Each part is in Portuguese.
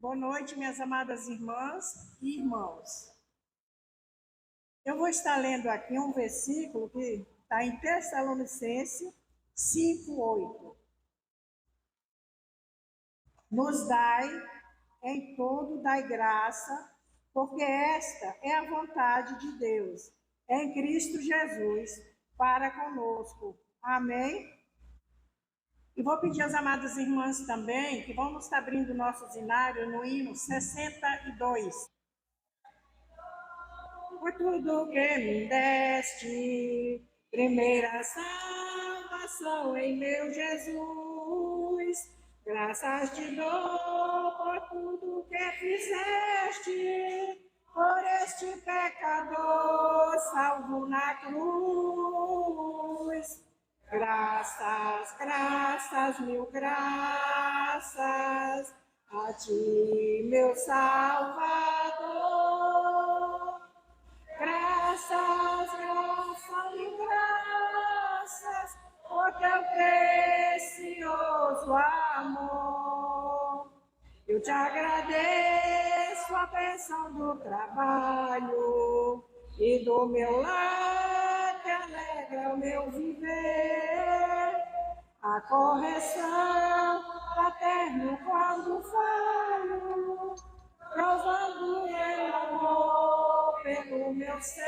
Boa noite, minhas amadas irmãs e irmãos. Eu vou estar lendo aqui um versículo que está em Tessalonicenses 5:8. Nos dai em todo, dai graça, porque esta é a vontade de Deus, em Cristo Jesus, para conosco. Amém? E vou pedir às amadas irmãs também que vamos estar abrindo o nosso dinário no hino 62. Por tudo que me deste, primeira salvação em meu Jesus. Graças te dou por tudo que fizeste, por este pecador salvo na cruz. Graças, graças, mil graças a ti, meu Salvador. Graças, graças e graças, por teu precioso amor. Eu te agradeço a bênção do trabalho e do meu lar que alegra o meu viver. A correção paterno quando falho, provando meu amor pelo meu ser.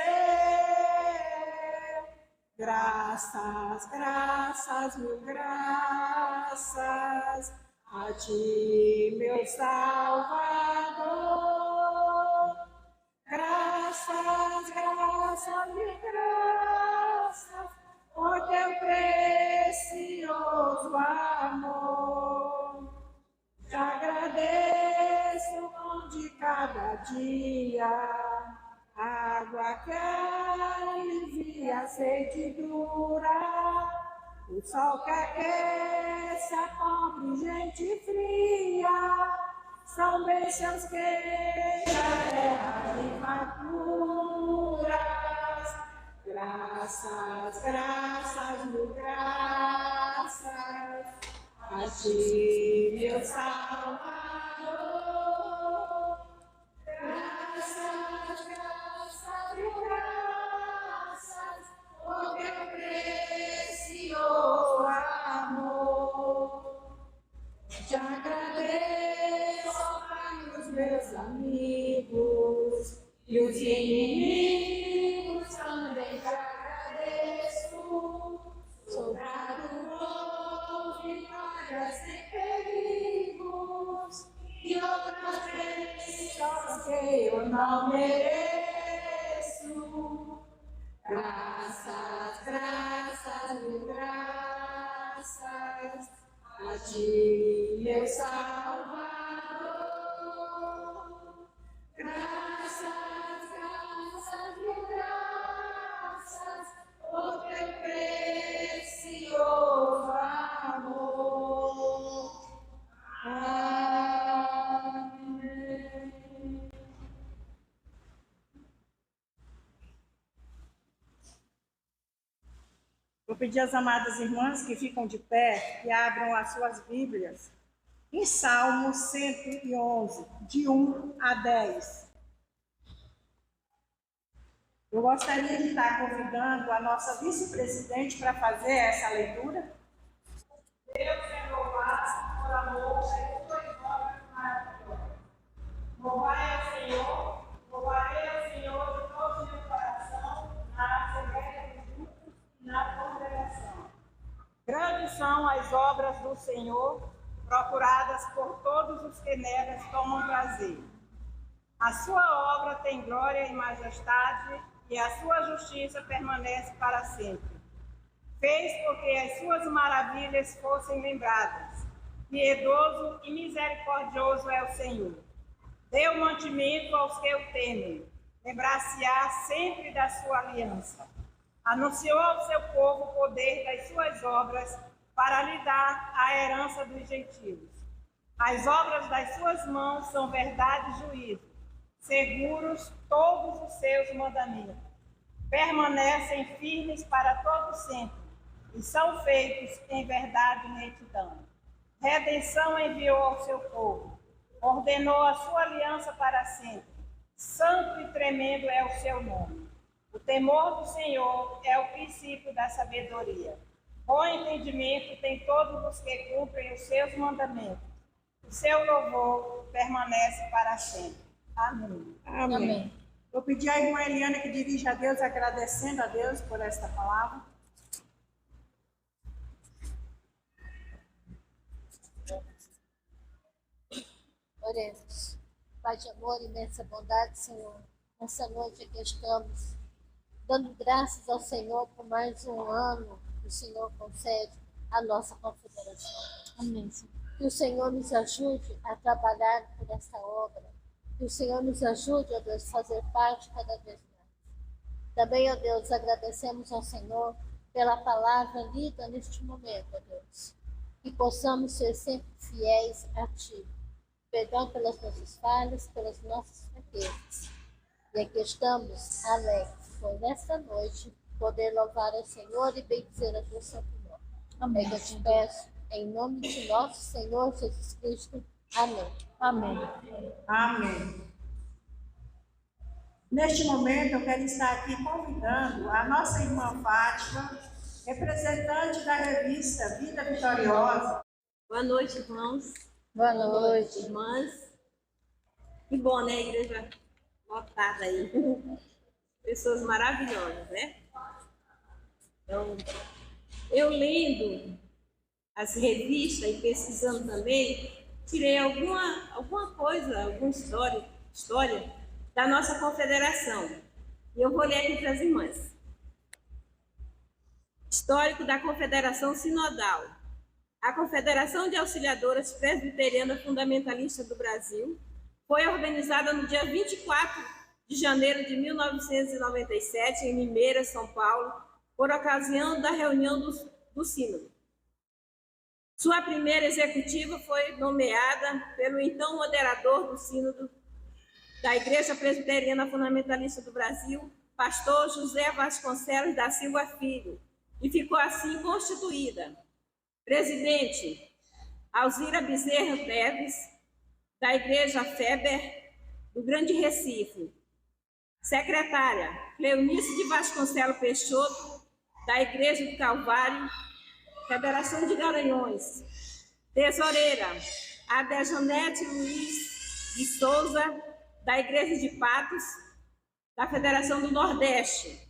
Graças, graças, mil graças a ti, meu Salvador. Graças, graças, mil graças por teu precioso amor. Te agradeço com de cada dia, água que alivia a sede dura, o sol que aquece a pobre gente fria, são bênçãos que a terra de farturas. Graças, graças, mil graças a ti, meu Salvador. Graças, graças e graças por teu precioso amor. Te agradeço, Pai, os meus amigos e os inimigos também te agradeço. Sobrado com vitórias e perigos e outras bênçãos que eu não mereço. Graças, graças, mil graças a ti, meu Salvador. Graças, graças, mil graças por teu precioso amor. Amém. Vou pedir às amadas irmãs que ficam de pé e abram as suas Bíblias em Salmo 111, de 1 a 10. Eu gostaria de estar convidando a nossa vice-presidente para fazer essa leitura. Deus é louvado por amor das suas obras maravilhosas. Louvai ao Senhor, louvarei ao Senhor de todo o meu coração, na assembleia dos justos e na congregação. Grandes são as obras do Senhor, procuradas por todos os que nelas tomam prazer. A sua obra tem glória e majestade, e a sua justiça permanece para sempre. Fez com que as suas maravilhas fossem lembradas. Piedoso e misericordioso é o Senhor. Deu mantimento aos que o temem. Lembrar-se-á sempre da sua aliança. Anunciou ao seu povo o poder das suas obras para lhe dar a herança dos gentios. As obras das suas mãos são verdade e juízo. Seguros todos os seus mandamentos. Permanecem firmes para todo sempre e são feitos em verdade e retidão. Redenção enviou ao seu povo. ordenou a sua aliança para sempre. Santo e tremendo é o seu nome. O temor do Senhor é o princípio da sabedoria. Bom entendimento tem todos os que cumprem os seus mandamentos. O seu louvor permanece para sempre. Amém. Amém. Vou pedir à irmã Eliana que dirija a Deus, agradecendo a Deus por esta palavra. Oremos. Pai de amor e imensa bondade, Senhor, nessa noite aqui estamos dando graças ao Senhor por mais um ano que o Senhor concede à nossa confederação. Amém, Senhor. Que o Senhor nos ajude a trabalhar por esta obra. Que o Senhor nos ajude, ó Deus, a fazer parte cada vez mais. Também, ó Deus, agradecemos ao Senhor pela palavra lida neste momento, ó Deus. Que possamos ser sempre fiéis a Ti. Perdão pelas nossas falhas, pelas nossas fraquezas. E aqui estamos alegres por nesta noite poder louvar ao Senhor e bendizer a Tua santo nome. Amém. É que eu te peço, em nome de nosso Senhor Jesus Cristo. Amém. Amém. Amém. Neste momento, eu quero estar aqui convidando a nossa irmã Fátima, representante da revista Vida Vitoriosa. Boa noite, irmãos. Boa noite. Irmãs. Que bom, né? A igreja lotada aí. Pessoas maravilhosas, né? Então, eu lendo as revistas e pesquisando também, tirei alguma coisa, alguma história da nossa confederação. E eu vou ler aqui para as irmãs. Histórico da Confederação Sinodal. A Confederação de Auxiliadoras Presbiteriana Fundamentalista do Brasil foi organizada no dia 24 de janeiro de 1997, em Limeira, São Paulo, por ocasião da reunião do Sínodo. Sua primeira executiva foi nomeada pelo então moderador do Sínodo da Igreja Presbiteriana Fundamentalista do Brasil, pastor José Vasconcelos da Silva Filho, e ficou assim constituída. Presidente, Alzira Bezerra Teves, da Igreja Feber, do Grande Recife. Secretária, Cleonice de Vasconcelos Peixoto, da Igreja do Calvário, Federação de Garanhões. Tesoureira, Adejanete Luiz de Souza, da Igreja de Patos, da Federação do Nordeste.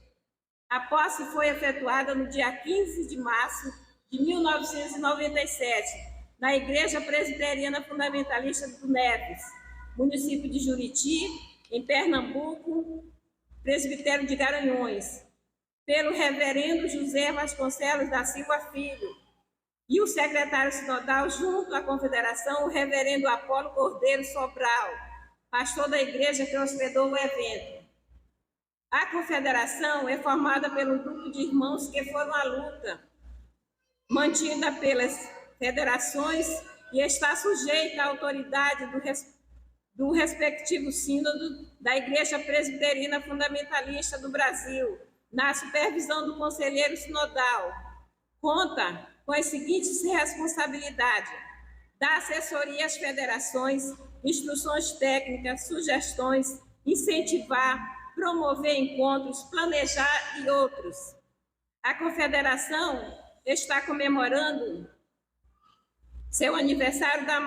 A posse foi efetuada no dia 15 de março de 1997, na Igreja Presbiteriana Fundamentalista do Neves, município de Juriti, em Pernambuco, presbitério de Garanhões, pelo reverendo José Vasconcelos da Silva Filho, e o secretário sinodal, junto à confederação, o reverendo Apolo Cordeiro Sobral, pastor da igreja que hospedou o evento. A confederação é formada pelo grupo de irmãos que foram à luta, mantida pelas federações, e está sujeita à autoridade do respectivo sínodo da Igreja Presbiteriana Fundamentalista do Brasil, na supervisão do conselheiro sinodal. Conta com as seguintes responsabilidades: dar assessoria às federações, instruções técnicas, sugestões, incentivar, promover encontros, planejar e outros. A confederação está comemorando seu aniversário da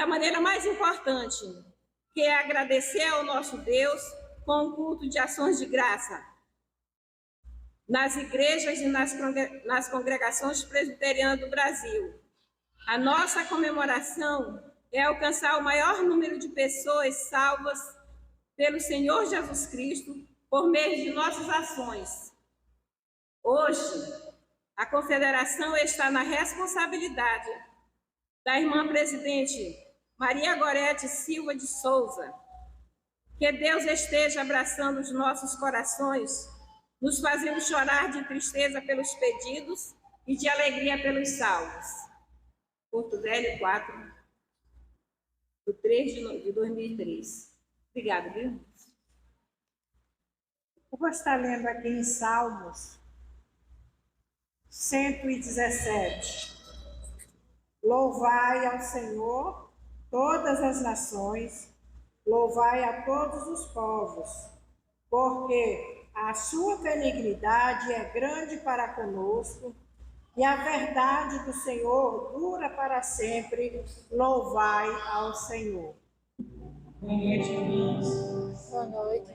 maneira mais importante, que é agradecer ao nosso Deus com um culto de ações de graça nas igrejas e nas congregações presbiterianas do Brasil. A nossa comemoração é alcançar o maior número de pessoas salvas pelo Senhor Jesus Cristo por meio de nossas ações. Hoje, a confederação está na responsabilidade da irmã presidente Maria Gorete Silva de Souza. Que Deus esteja abraçando os nossos corações, nos fazendo chorar de tristeza pelos pedidos e de alegria pelos salvos. Porto Velho 4, do 3 de 2003. Obrigada, viu? Eu vou estar lendo aqui em Salmos 117. Louvai ao Senhor, todas as nações, louvai a todos os povos, porque a sua benignidade é grande para conosco, e a verdade do Senhor dura para sempre. Louvai ao Senhor. Boa noite, irmãos. Boa noite.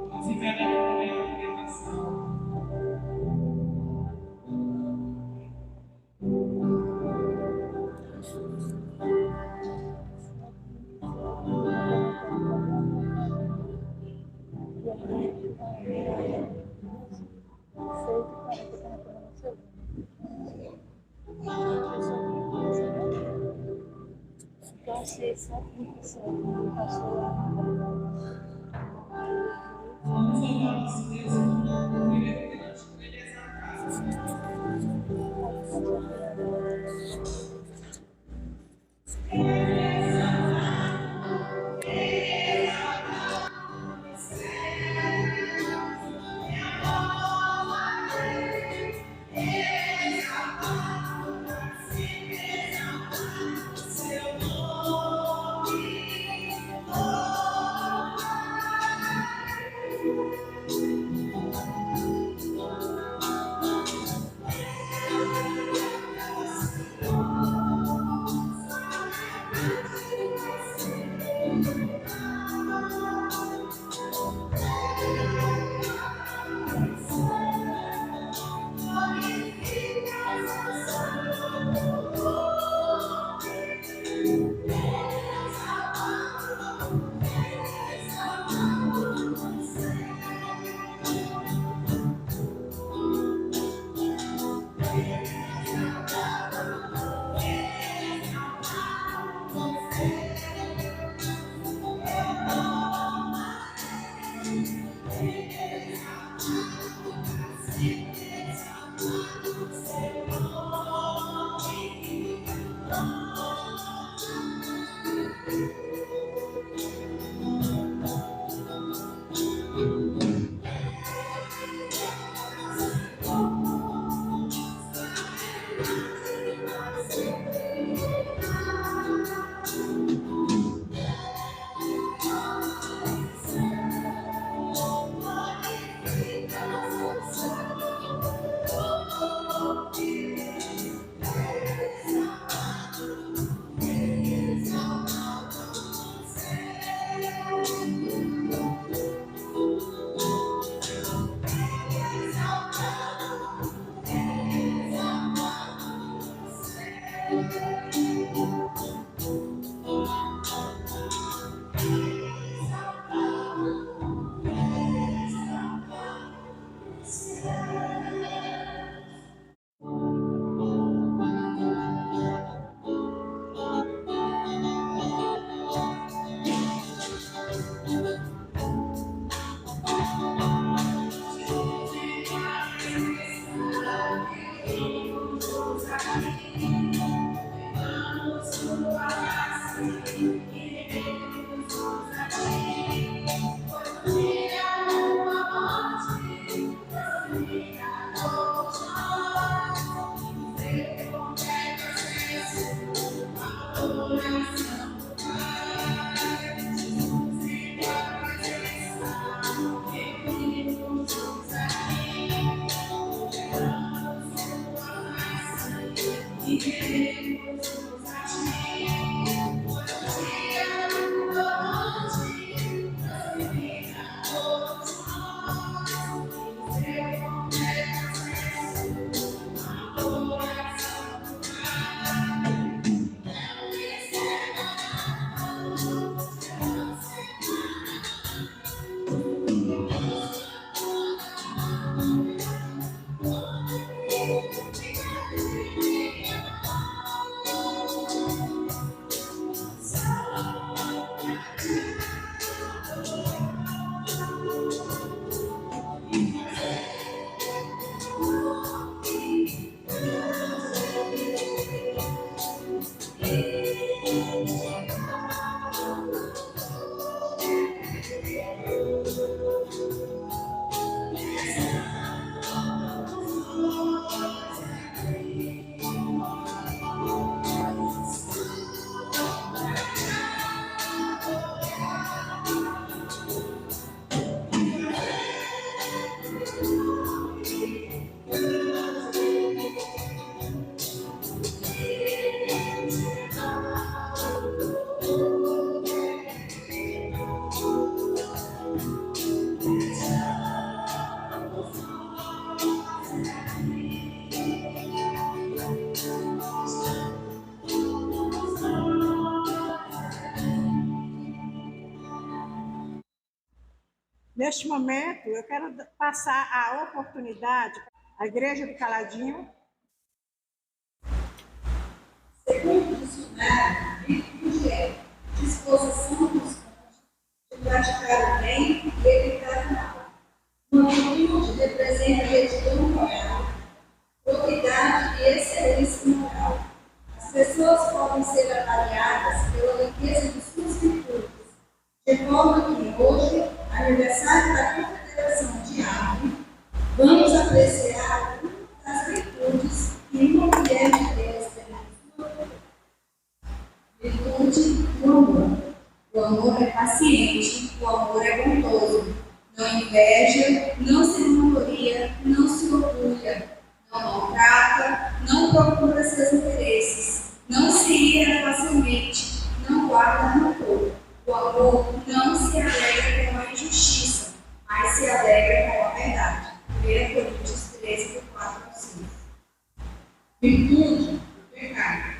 Nós encerramos a apresentação. Vamos salvar o silêncio. Ele exaltado. Neste momento, eu quero passar a oportunidade à Igreja do Caladinho. Segundo o dicionário, virtude é disposição constante de praticar o bem e evitar o mal. Uma virtude representa retidão moral, probidade e excelência moral. As pessoas podem ser avaliadas pela riqueza de suas virtudes, de forma que hoje, aniversário da Confederação de Árvore, vamos apreciar algumas das virtudes que uma mulher de Deus tem em sua vida. Virtude do amor. O amor é paciente, o amor é bondoso. Não inveja, não se vangloria, não se orgulha, não maltrata, não procura seus interesses, não se ira facilmente, não guarda rancor. O amor não se alegra com a injustiça, mas se alegra com a verdade. 1 Coríntios 13, 4 a 5. Virtude do pecado.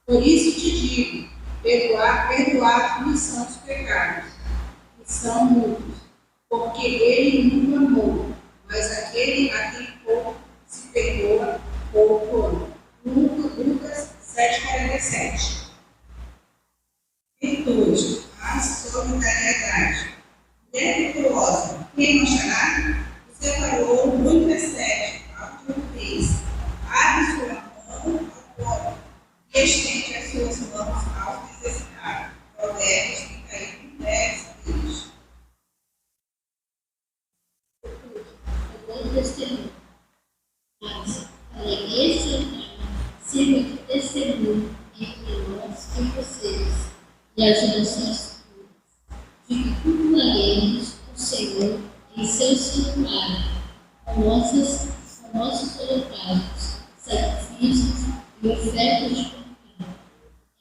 Por isso te digo, perdoar-nos são os pecados, que são muitos, porque ele nunca amou, mas aquele a quem pouco se perdoa, pouco ama. Lucas 7,47. Virtude, a solidariedade. Mulher virtuosa, quem não achará? O seu valor muito excede ao que o fez. Abre sua mão ao pobre e estende as suas mãos aos necessitados. Provérbios 31, 10, 3. Bom testemunho. Mas, para esse altar, sirva de testemunho entre nós e vocês, e as gerações futuras, de que cultuaremos o Senhor em seu santuário, com nossos holocaustos, sacrifícios e ofertas de confiança.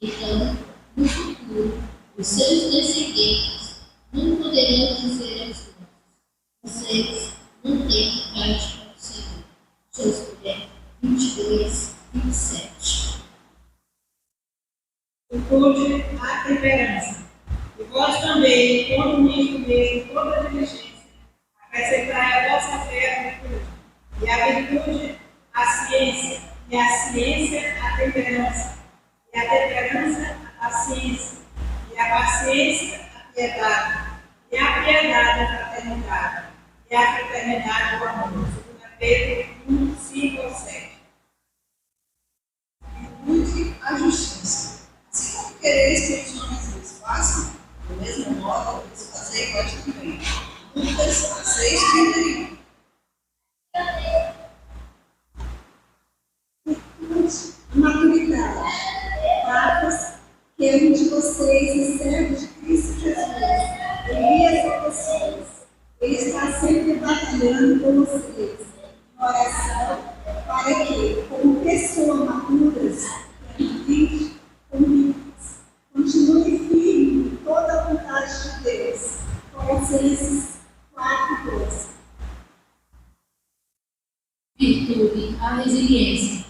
Então, no futuro, os seus descendentes não poderão dizer aos outros: vocês não têm parte com o Senhor. Josué 22, 27. Virtude a temperança. E vós também, quando nisto mesmo toda diligência, acrescentai a vossa fé à virtude, e a virtude a ciência, e a ciência a temperança, e a temperança a paciência, e a paciência a piedade, e a piedade a fraternidade, e a fraternidade o amor. 2 Pedro 1, 5 ao 7. Virtude a justiça. Se não quereis que os homens vos façam, do mesmo modo, vos fazei vós também. Lucas 6, 31. Virtude a maturidade. Papas, que é um de vocês e servo de Cristo Jesus, Elias pessoas. Ele está sempre batalhando com vocês, em oração, para que, como pessoas maduras, convictas, continue firme em toda a vontade de Deus. Colossenses 4, 12. Virtude, a resiliência.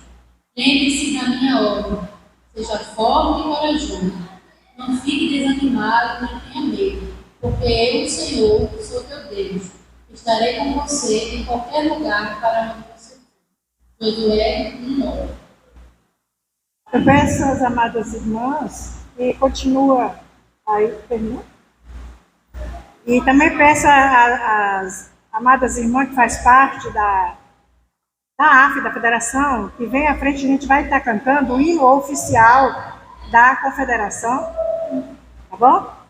Lembre-se da minha ordem. Seja forte e corajoso. Não fique desanimado nem tenha medo, porque eu, o Senhor, sou teu Deus. Estarei com você em qualquer lugar para onde você for. Josué 1:9. Eu peço às amadas irmãs que continua aí, terminou? E também peço às amadas irmãs que faz parte da AF, da Federação, que vem à frente, a gente vai estar cantando o hino oficial da Confederação, tá bom?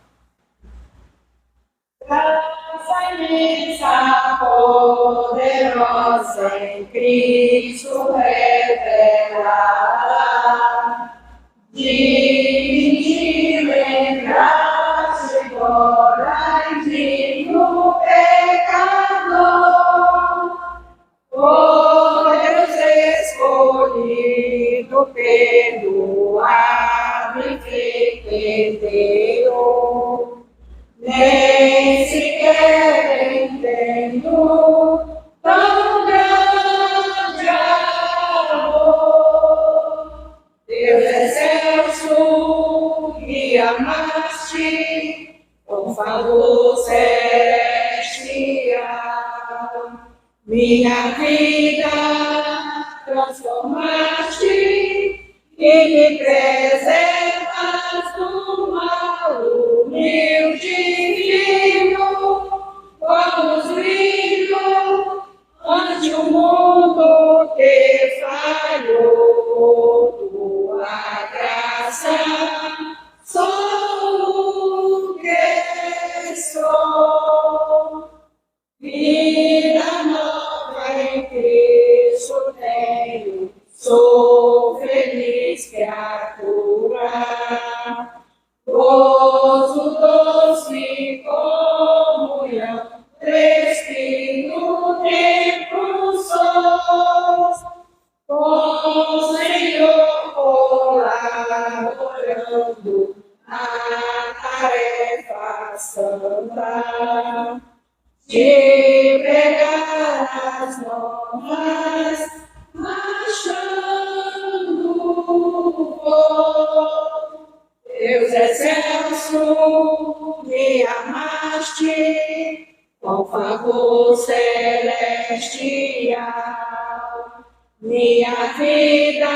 Graça imensa, poderosa em Cristo revelada, digno em graça e glória, digno pecador, oh Deus escolhido, perdoado e herdeiro. Nem sequer entendo tão grande amor. Deus excelso, me amaste, com favor celeste e me preservas do mal, humilde filho, como brilho ante o mundo que falhou. Tua graça sou o que sou, vida nova em Cristo tenho, sou feliz criatura, gozo doce comunhão, Espírito templo sou, com o Senhor colaborando na tarefa santa de pregar as novas, marchando vou. Deus excelso, me amaste com favor celestial, minha vida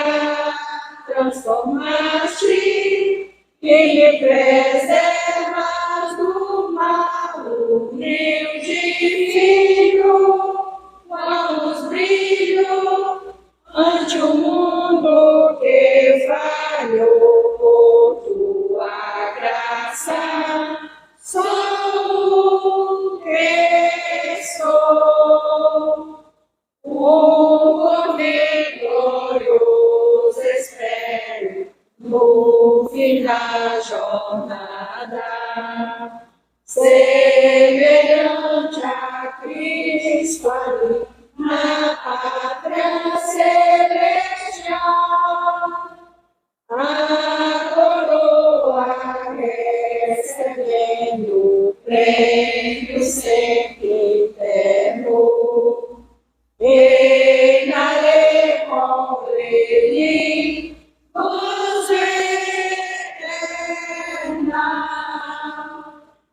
transformaste e me preservas do mal, humilde filho, vamos brilho ante o mundo que falhou, por tua graça sou o que sou, o cordeiro glorioso espero no fim da jornada, semelhante a Cristo ali na pátria celestial, a coroa recebendo prêmio sempre eterno, reinarei com ele, luz eterna.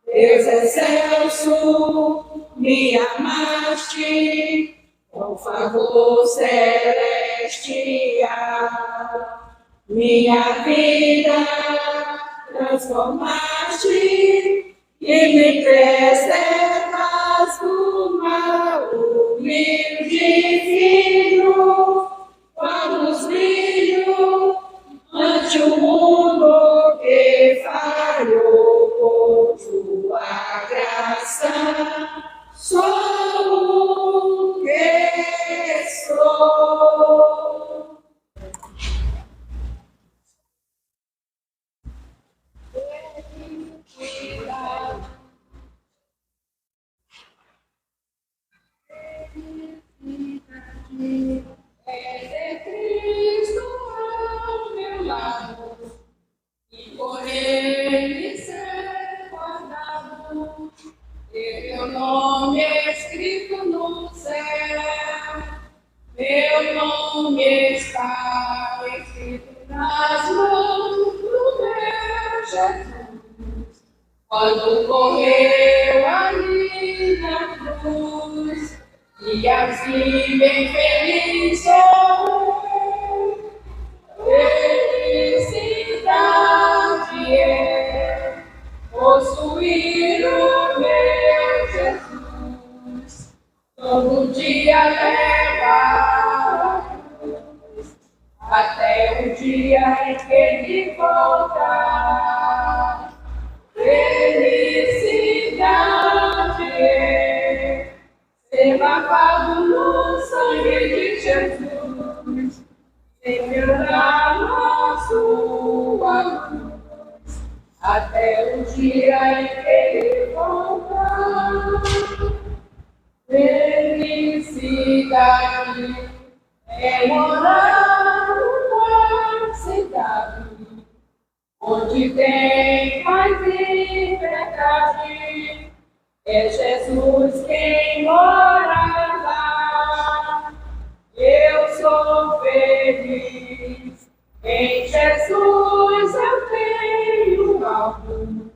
Deus excelso, me amaste com favor celestial, minha vida transformaste e me preservas do mal, humilde filho, vamos brilho ante o mundo que falhou, por tua graça sou o que sou. É Cristo ao meu lado, e por ele ser guardado, ter meu nome escrito no céu, meu nome está escrito nas mãos do meu Jesus, quando morreu ali na cruz, e assim bem feliz sou. Felicidade é possuir o meu Jesus, todo dia leva a cruz, até o dia em que ele voltar. Felicidade é ser lavado no sangue de Jesus, semear na sua cruz, até o dia em que ele voltar. Felicidade é morar numa cidade onde tem paz e verdade. É Jesus quem mora lá. Eu sou feliz. Em Jesus eu tenho algo,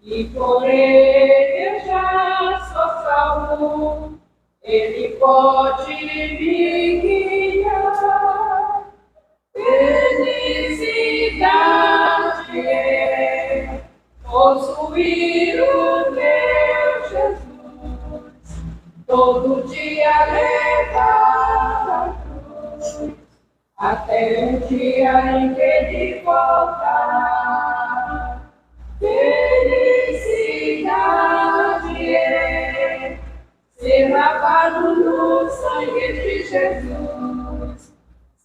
e por ele eu já sou salvo. Ele pode me guiar. Feliz Filho meu Jesus, todo dia levava a cruz, até o dia em que ele voltar. Felicidade é ser lavado no sangue de Jesus,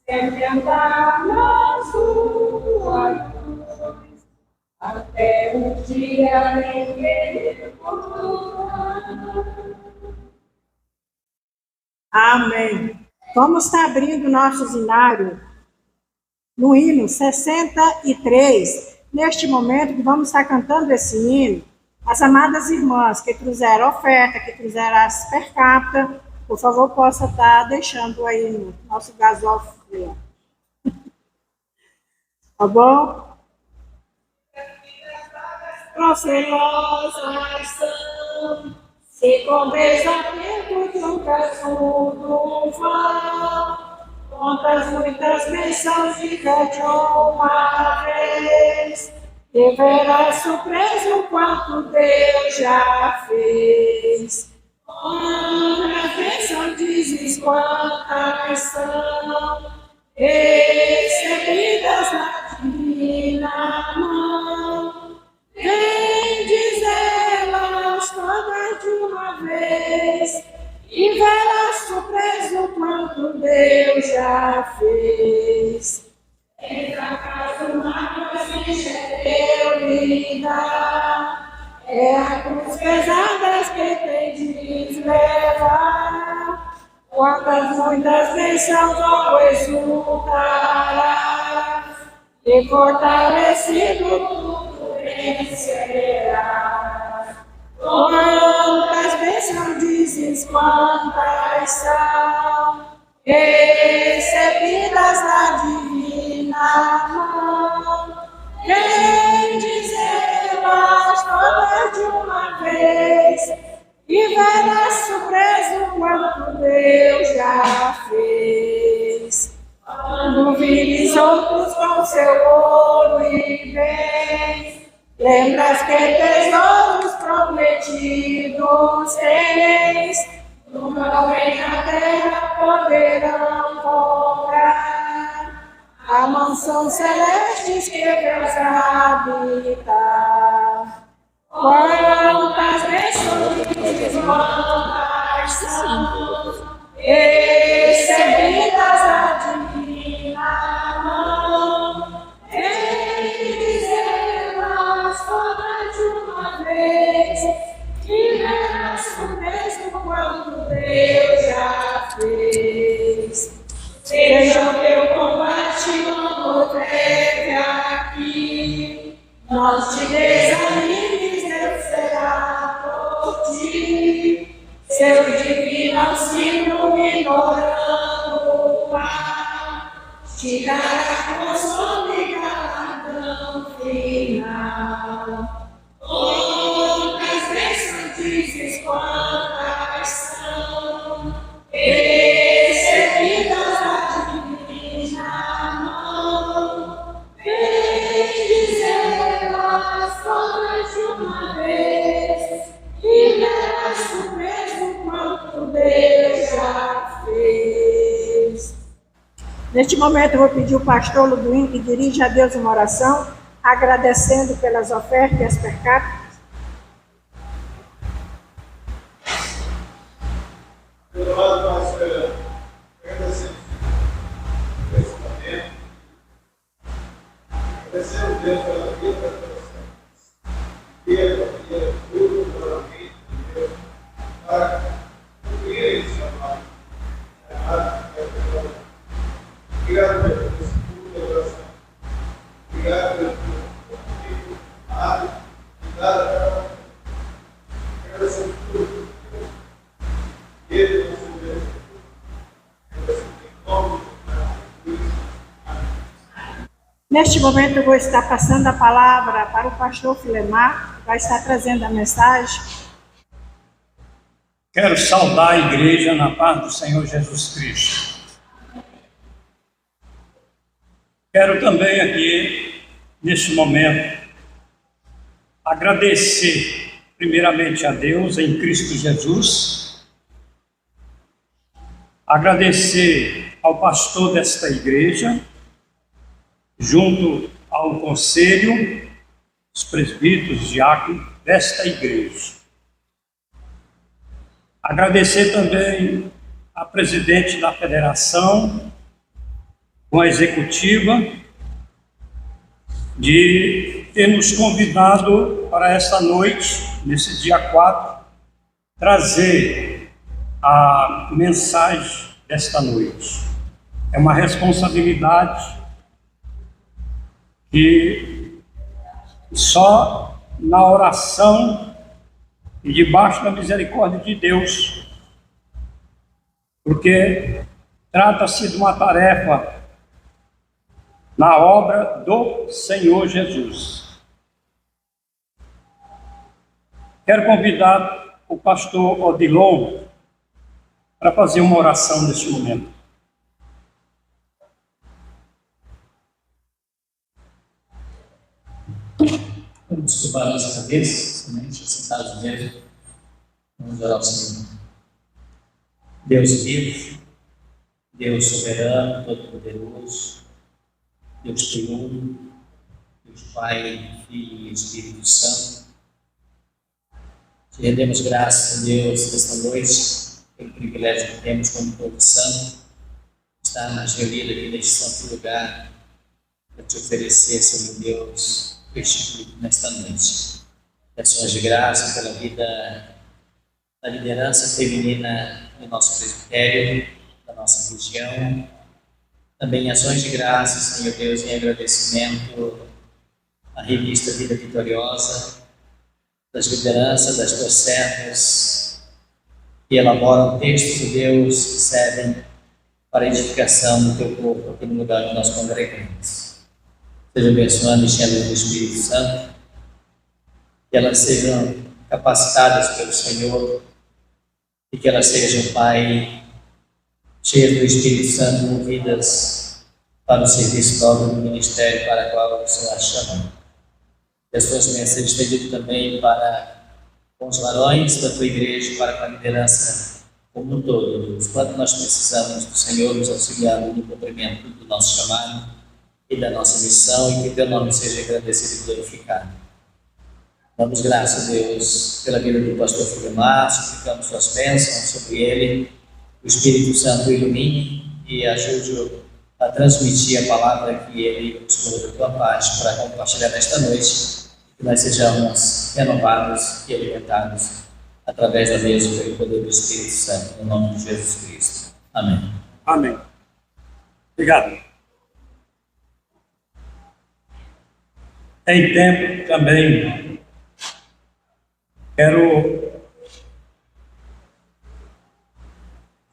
sempre andar na sua cruz, até o dia em que ele voltar. Amém. Vamos estar abrindo o nosso zinário no hino 63. Neste momento que vamos estar cantando esse hino, as amadas irmãs que trouxeram oferta, que trouxeram as per capita, por favor, possa estar deixando aí no nosso gasófilo. Tá bom? Procelosas são, se com desaperto de um casulo vão, quantas muitas bênçãos viva de uma vez, e verás surpreso quanto Deus já fez. Quantas bênçãos dizes, quantas são recebidas na divina mão, bendiz elas todas de uma vez, e verás surpreso quanto Deus já fez. Entra a casa uma cruz eu lhe dá, é a cruz pesada que tem de levar, quantas muitas bênçãos ao exultará, e fortalecido tudo vencerá. Quantas bênçãos dizes, quantas são recebidas na divina mão, bendiz elas todas de uma vez, e verás surpreso quanto Deus já fez. Quando vires outros com seu ouro e bens, lembras que tesouros prometidos tens, nunca vem na terra poderão comprar a mansão celeste que Deus habita. Quantas bênçãos dizes, quantas são recebidas na divina mão, bendiz elas todas de uma vez, e verás o mesmo quanto Deus já fez. Seja o teu combate quando teve aqui, não te desanimes, Deus será por ti. Seu divino auxílio ignorando o mal, te dará consolo e galardão final. Quantas bênçãos dizes, quantas são recebidas na divina mão, bendiz elas todas de uma vez, e verás o mesmo quanto Deus já fez. Neste momento eu vou pedir o pastor Luduim que dirija a Deus uma oração, agradecendo pelas ofertas e as per capita. Agradecemos Deus pela vida, pela tudo, pela vida de Deus, para cumprir esse chamado. Obrigado por esse culto de oração. Obrigado pelo convite, amado, cuidado. Agradecemos tudo. Ele é nosso Deus. Agradecemos em nome de Jesus. Neste momento eu vou estar passando a palavra para o pastor Filemar, que vai estar trazendo a mensagem. Quero saudar a igreja na paz do Senhor Jesus Cristo. Quero também aqui, neste momento, agradecer primeiramente a Deus em Cristo Jesus, agradecer ao pastor desta igreja, junto ao conselho, os presbíteros, diáconos desta igreja. Agradecer também a presidente da federação, com a executiva, de ter nos convidado para esta noite, nesse dia 4, trazer a mensagem desta noite. É uma responsabilidade que só na oração e debaixo da misericórdia de Deus, porque trata-se de uma tarefa na obra do Senhor Jesus. Quero convidar o pastor Odilon para fazer uma oração neste momento. Vamos curvar nossa cabeça, somente sentados mesmo. Vamos orar ao Senhor. Deus vivo, Deus soberano, todo-poderoso, Deus triuno, Deus Pai, Filho e Espírito Santo. Te rendemos graças a Deus nesta noite, pelo privilégio que temos como povo santo, estar na reunida aqui neste santo lugar, para te oferecer, Senhor Deus, este culto nesta noite. Ações de graça pela vida da liderança feminina do nosso presbitério, da nossa região. Também ações de graça, Senhor Deus, em agradecimento à revista Vida Vitoriosa, das lideranças, das tuas servas, que elaboram textos de Deus que servem para a edificação do teu corpo aqui no lugar onde nós congregamos. Seja abençoando e enchendo do Espírito Santo, que elas sejam capacitadas pelo Senhor e que elas sejam, Pai, cheias do Espírito Santo, movidas para o serviço próprio do ministério para o qual o Senhor as chamou. Que as tuas bênçãos sejam estendidas também para com os varões da tua igreja, para com a liderança como um todo. Quanto nós precisamos do Senhor nos auxiliar no cumprimento do nosso chamado e da nossa missão, e que teu nome seja agradecido e glorificado. Damos graças a Deus pela vida do pastor Filemar, suplicamos suas bênçãos sobre ele, o Espírito Santo o ilumine e ajude-o a transmitir a palavra que ele buscou da tua parte para compartilhar nesta noite, que nós sejamos renovados e alimentados através da mesma pelo poder do Espírito Santo, no nome de Jesus Cristo. Amém. Amém. Obrigado. Em tempo também, quero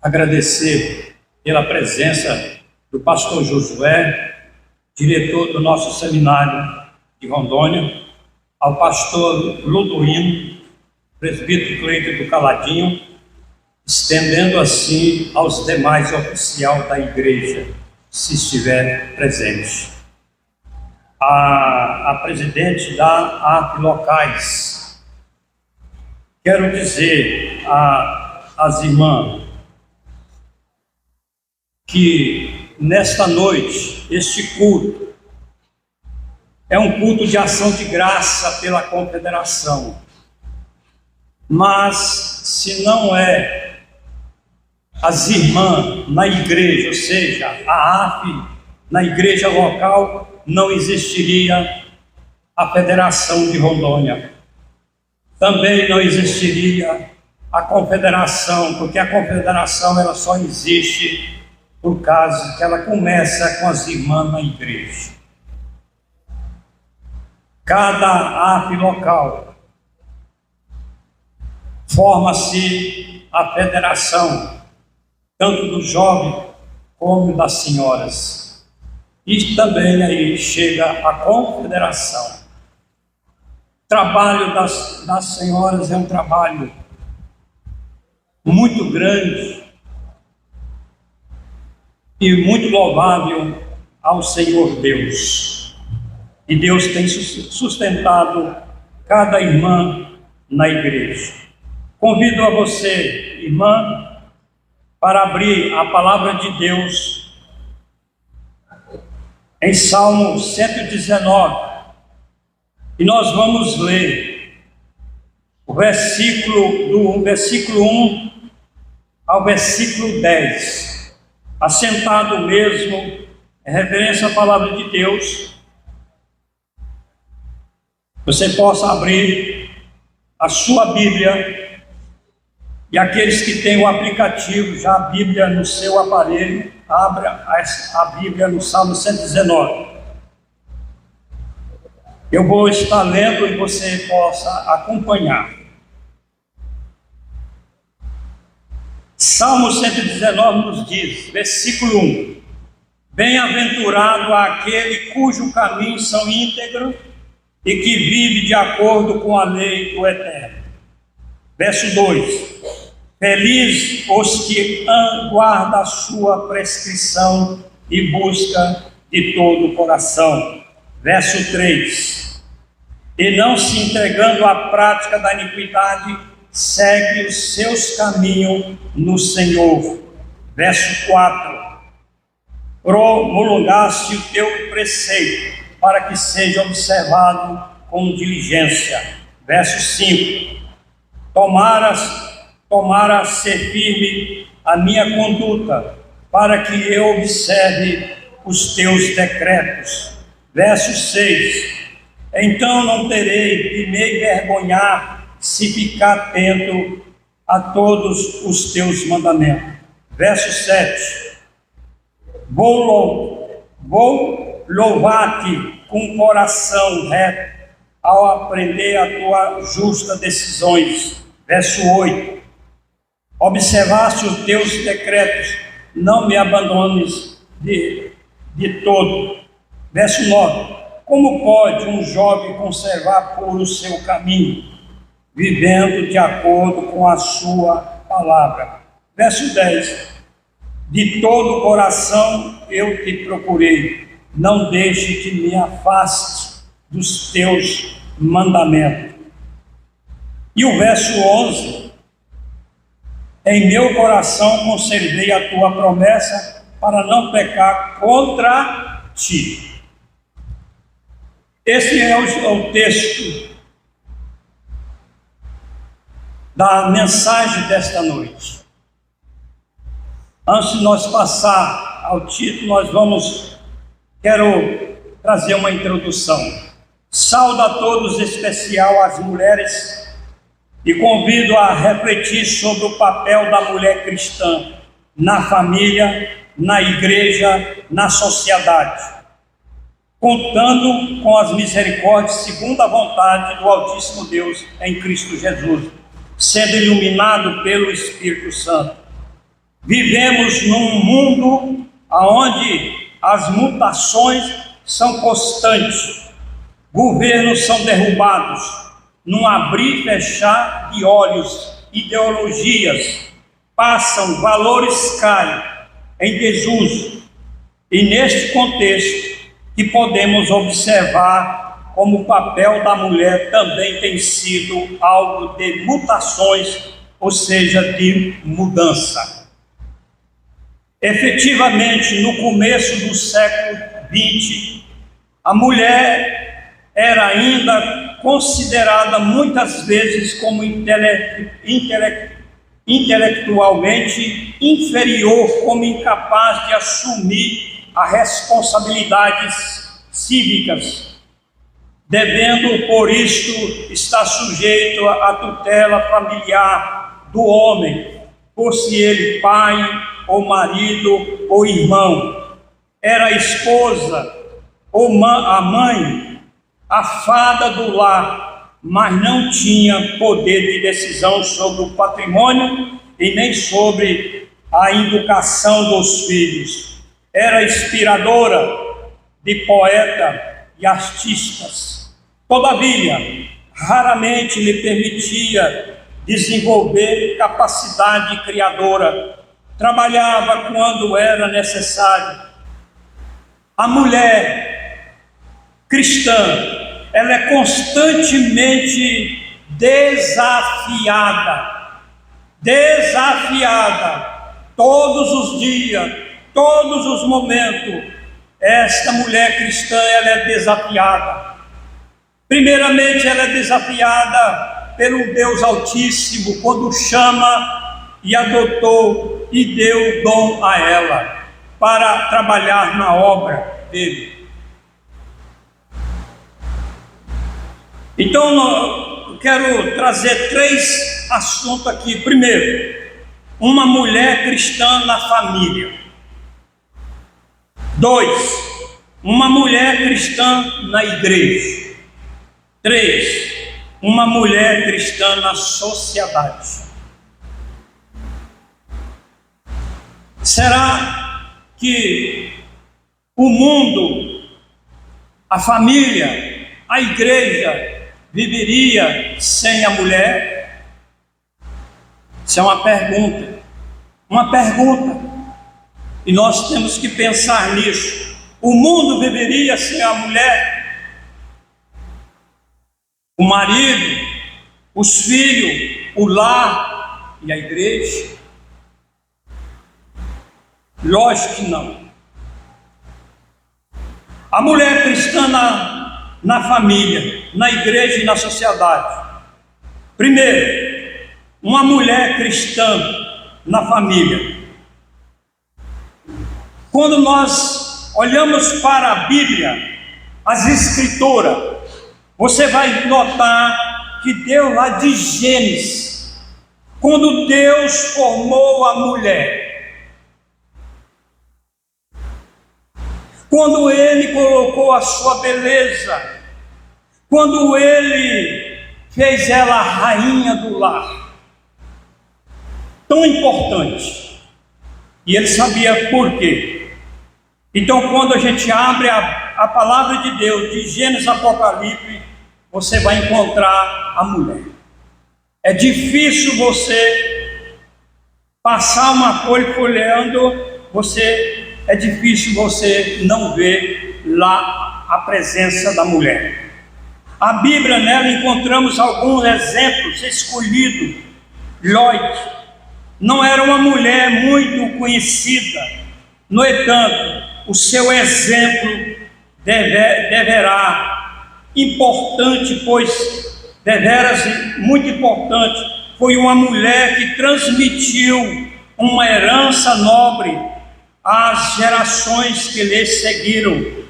agradecer pela presença do pastor Josué, diretor do nosso seminário de Rondônia, ao pastor Ludoino, presbítero Cleito do Caladinho, estendendo assim aos demais oficiais da igreja, se estiver presente. A presidente da AF Locais. Quero dizer às irmãs que nesta noite, este culto é um culto de ação de graça pela confederação. Mas se não é as irmãs na igreja, ou seja, a AF na igreja local, não existiria a Federação de Rondônia. Também não existiria a Confederação, porque a Confederação ela só existe por causa que ela começa com as irmãs na igreja. Cada AF local forma-se a federação, tanto dos jovens como das senhoras. E também aí chega a confederação. O trabalho das senhoras é um trabalho muito grande e muito louvável ao Senhor Deus. E Deus tem sustentado cada irmã na igreja. Convido a você, irmã, para abrir a palavra de Deus em Salmo 119, e nós vamos ler o do versículo 1 ao versículo 10, assentado mesmo em reverência à palavra de Deus. Você possa abrir a sua Bíblia, e aqueles que têm o aplicativo, já a Bíblia no seu aparelho, abra a Bíblia no Salmo 119. Eu vou estar lendo e você possa acompanhar. Salmo 119 nos diz, versículo 1: Bem-aventurado aquele cujo caminho são íntegros e que vive de acordo com a lei do Eterno. Verso 2: Feliz os que guardam a sua prescrição e busca de todo o coração. Verso 3: E não se entregando à prática da iniquidade, segue os seus caminhos no Senhor. Verso 4: Promulgaste o teu preceito, para que seja observado com diligência. Verso 5: Tomara ser firme a minha conduta, para que eu observe os teus decretos. Verso 6: Então não terei de me envergonhar, se ficar atento a todos os teus mandamentos. Verso 7: Vou louvar-te com coração reto, ao aprender a tua justa decisões. Verso 8: Observaste os teus decretos, não me abandones de todo. Verso 9: Como pode um jovem conservar puro o seu caminho, vivendo de acordo com a sua palavra? Verso 10: De todo o coração eu te procurei, não deixe que me afaste dos teus mandamentos. E o verso 11: Em meu coração conservei a tua promessa, para não pecar contra ti. Esse é o texto da mensagem desta noite. Antes de nós passar ao título, quero trazer uma introdução. Saúdo a todos, em especial as mulheres, e convido a refletir sobre o papel da mulher cristã na família, na igreja, na sociedade, contando com as misericórdias segundo a vontade do Altíssimo Deus em Cristo Jesus, sendo iluminado pelo Espírito Santo. Vivemos num mundo onde as mutações são constantes, governos são derrubados, num abrir e fechar de olhos, ideologias passam, valores caem em desuso. E neste contexto que podemos observar como o papel da mulher também tem sido algo de mutações, ou seja, de mudança. Efetivamente, no começo do século XX, a mulher era ainda considerada muitas vezes como intelectualmente inferior, como incapaz de assumir as responsabilidades cívicas, devendo, por isto, estar sujeito à tutela familiar do homem, fosse ele pai, ou marido, ou irmão. Era a esposa, ou a mãe, a fada do lar, mas não tinha poder de decisão sobre o patrimônio e nem sobre a educação dos filhos. Era inspiradora de poeta e artistas. Todavia, raramente lhe permitia desenvolver capacidade criadora. Trabalhava quando era necessário. A mulher cristã ela é constantemente desafiada, todos os dias, todos os momentos. Esta mulher cristã, ela é desafiada. Primeiramente, ela é desafiada pelo Deus Altíssimo, quando chama e adotou e deu dom a ela para trabalhar na obra dele. Então, eu quero trazer 3 assuntos aqui. Primeiro, uma mulher cristã na família. 2, uma mulher cristã na igreja. 3, uma mulher cristã na sociedade. Será que o mundo, a família, a igreja viveria sem a mulher? Isso é uma pergunta. E nós temos que pensar nisso. O mundo viveria sem a mulher? O marido, os filhos, o lar e a igreja? Lógico que não. A mulher cristã na família, na igreja e na sociedade. Primeiro, uma mulher cristã na família. Quando nós olhamos para a Bíblia, as Escrituras, você vai notar que Deus, lá de Gênesis, quando Deus formou a mulher, quando Ele colocou a sua beleza, quando Ele fez ela a rainha do lar, tão importante, e Ele sabia por quê. Então, quando a gente abre a palavra de Deus, de Gênesis a Apocalipse, você vai encontrar a mulher. É difícil você passar uma folha folheando, é difícil você não ver lá a presença da mulher. A Bíblia, nela encontramos alguns exemplos escolhidos. Lloyd não era uma mulher muito conhecida, no entanto, o seu exemplo deverá importante, pois deveras muito importante, foi uma mulher que transmitiu uma herança nobre às gerações que lhe seguiram,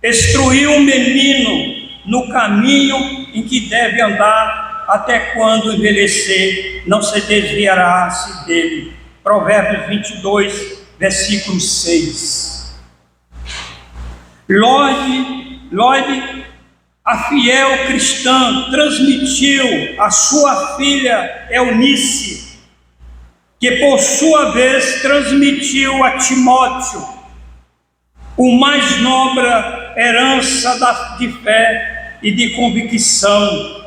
instruiu o menino no caminho em que deve andar, até quando envelhecer não se desviará-se dele. Provérbios 22, versículo 6. Lloyd, a fiel cristã, transmitiu a sua filha Eunice, que por sua vez transmitiu a Timóteo o mais nobre herança de fé e de convicção.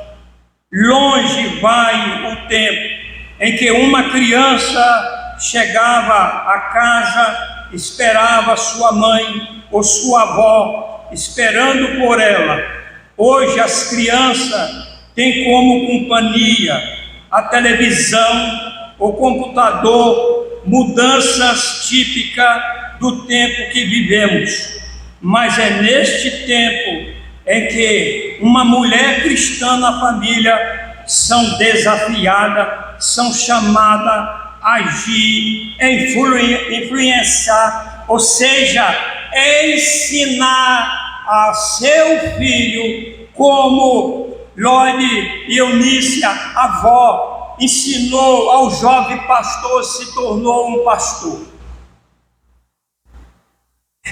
Longe vai o tempo em que uma criança chegava à casa, esperava sua mãe ou sua avó esperando por ela. Hoje as crianças têm como companhia a televisão, o computador, mudanças típicas do tempo que vivemos. Mas é neste tempo em que uma mulher cristã na família são desafiadas, são chamadas a agir, influenciar, ou seja, ensinar a seu filho, como Lloyd e Eunice, a avó, ensinou ao jovem pastor, se tornou um pastor.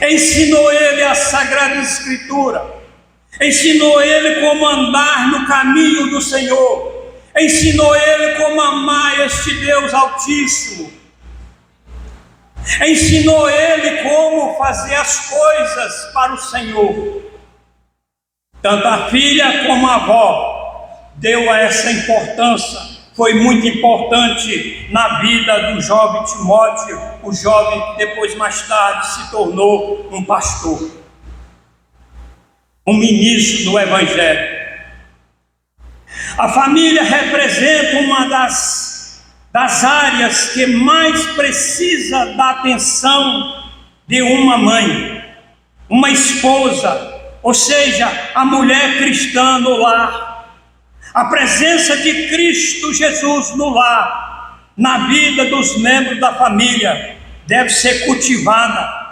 Ensinou ele a Sagrada Escritura, ensinou ele como andar no caminho do Senhor, ensinou ele como amar este Deus Altíssimo, ensinou ele como fazer as coisas para o Senhor. Tanto a filha como a avó deu a essa importância. Foi muito importante na vida do jovem Timóteo, o jovem que depois, mais tarde, se tornou um pastor, um ministro do Evangelho. A família representa uma das áreas que mais precisa da atenção de uma mãe, uma esposa, ou seja, a mulher cristã no lar. A presença de Cristo Jesus no lar, na vida dos membros da família, deve ser cultivada.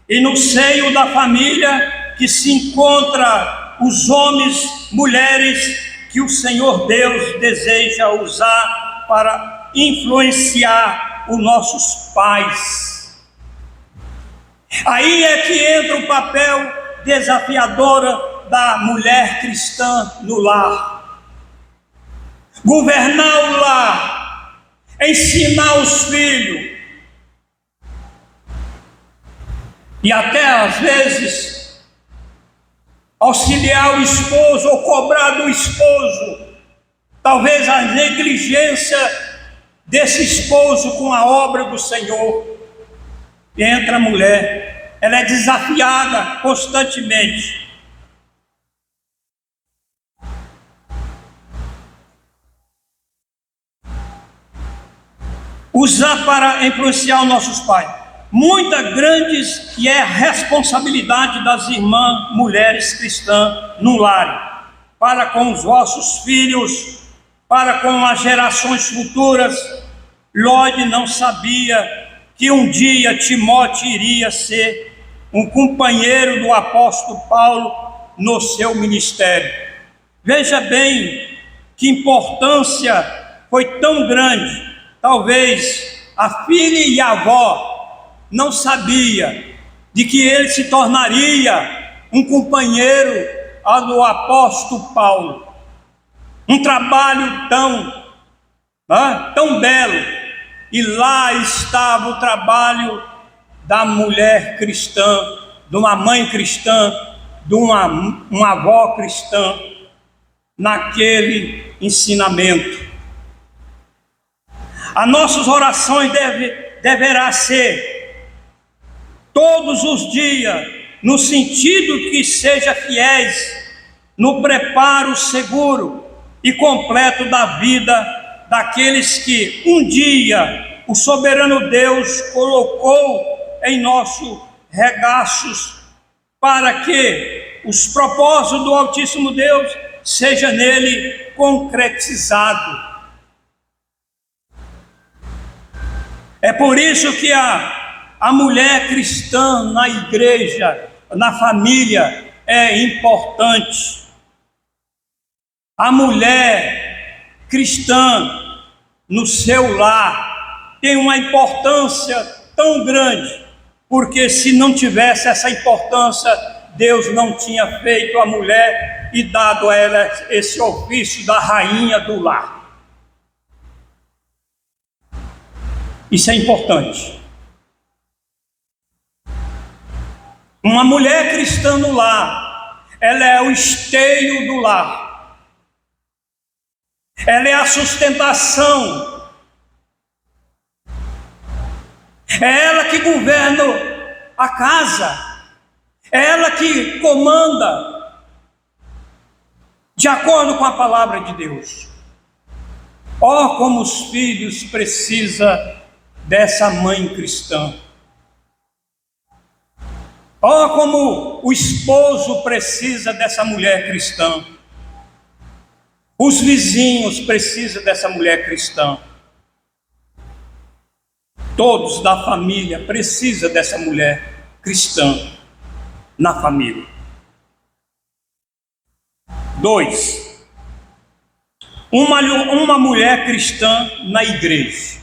E no seio da família que se encontra os homens, mulheres que o Senhor Deus deseja usar para influenciar os nossos pais. Aí é que entra o papel desafiador da mulher cristã no lar. Governar o lar, ensinar os filhos, e até às vezes auxiliar o esposo ou cobrar do esposo, talvez a negligência desse esposo com a obra do Senhor. E entra a mulher, ela é desafiada constantemente. Usar para influenciar os nossos pais. Muita grande que é a responsabilidade das irmãs mulheres cristãs no lar, para com os vossos filhos, para com as gerações futuras. Lloyd não sabia que um dia Timóteo iria ser um companheiro do apóstolo Paulo no seu ministério. Veja bem que importância foi tão grande. Talvez a filha e a avó não sabia de que ele se tornaria um companheiro do apóstolo Paulo. Um trabalho tão belo. E lá estava o trabalho da mulher cristã, de uma mãe cristã, de uma avó cristã, naquele ensinamento. As nossas orações deverá ser todos os dias, no sentido que seja fiéis no preparo seguro e completo da vida daqueles que um dia o soberano Deus colocou em nossos regaços, para que os propósitos do Altíssimo Deus seja nele concretizado. É por isso que a mulher cristã na igreja, na família, é importante. A mulher cristã no seu lar tem uma importância tão grande, porque se não tivesse essa importância, Deus não tinha feito a mulher e dado a ela esse ofício da rainha do lar. Isso é importante. Uma mulher cristã no lar, ela é o esteio do lar. Ela é a sustentação. É ela que governa a casa. É ela que comanda de acordo com a palavra de Deus. Oh, como os filhos precisam dessa mãe cristã. Oh, como o esposo precisa dessa mulher cristã. Os vizinhos precisam dessa mulher cristã. Todos da família precisam dessa mulher cristã na família. 2. Uma mulher cristã na igreja.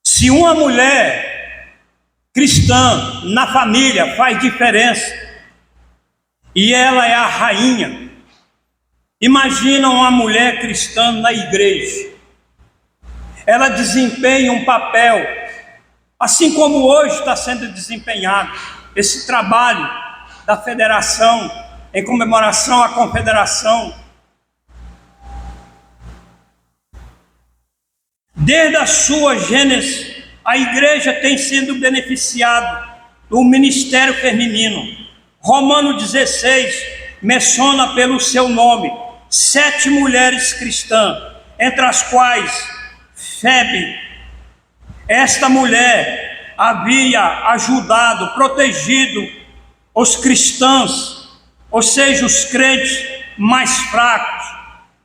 Se uma mulher cristã na família faz diferença, e ela é a rainha, imagina uma mulher cristã na igreja. Ela desempenha um papel, assim como hoje está sendo desempenhado esse trabalho da federação, em comemoração à confederação. Desde a sua gênese, a igreja tem sido beneficiada do ministério feminino. Romanos 16 menciona pelo seu nome: 7 mulheres cristãs, entre as quais Febe. Esta mulher havia ajudado, protegido os cristãos, ou seja, os crentes mais fracos,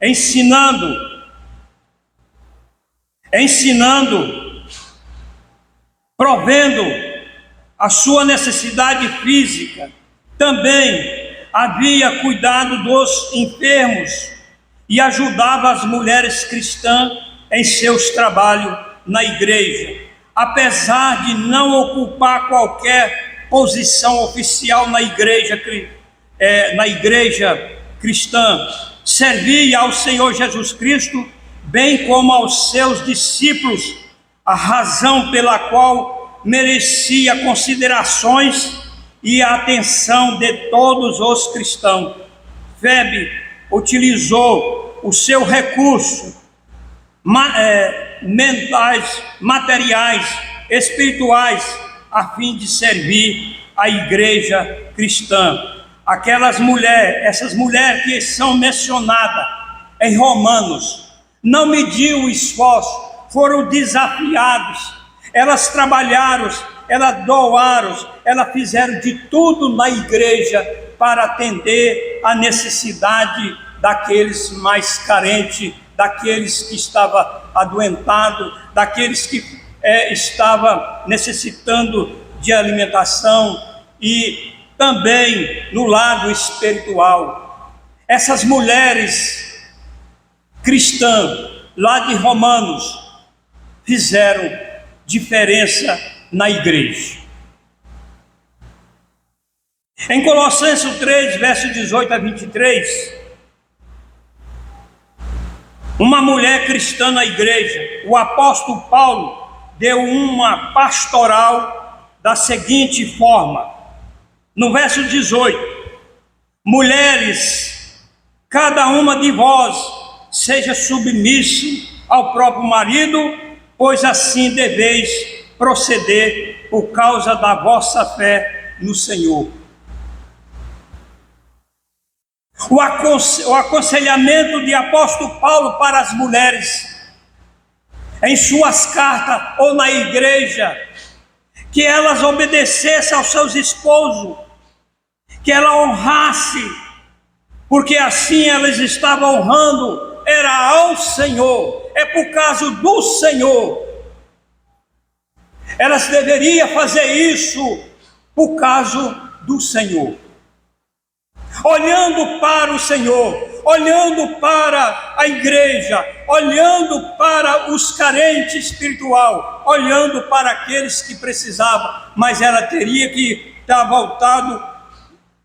ensinando, provendo a sua necessidade física. Também havia cuidado dos enfermos e ajudava as mulheres cristãs em seus trabalhos na igreja. Apesar de não ocupar qualquer posição oficial na igreja cristã, servia ao Senhor Jesus Cristo, bem como aos seus discípulos, a razão pela qual merecia considerações e a atenção de todos os cristãos. Febe utilizou o seu recurso mentais, materiais, espirituais, a fim de servir a igreja cristã. Essas mulheres que são mencionadas em Romanos, não mediu esforço, foram desafiados, elas trabalharam, elas doaram, elas fizeram de tudo na igreja para atender a necessidade daqueles mais carentes, daqueles que estavam adoentados, daqueles que estavam necessitando de alimentação, e também no lado espiritual. Essas mulheres cristãs lá de Romanos fizeram diferença na igreja. Em Colossenses 3, verso 18 a 23, uma mulher cristã na igreja, o apóstolo Paulo deu uma pastoral da seguinte forma, no verso 18: mulheres, cada uma de vós seja submisso ao próprio marido, pois assim deveis proceder por causa da vossa fé no Senhor. O aconselhamento de apóstolo Paulo para as mulheres, em suas cartas ou na igreja, que elas obedecessem aos seus esposos, que ela honrasse, porque assim elas estavam honrando, era ao Senhor, é por causa do Senhor. Elas deveriam fazer isso por causa do Senhor. Olhando para o Senhor, olhando para a igreja, olhando para os carentes espiritual, olhando para aqueles que precisavam, mas ela teria que estar voltado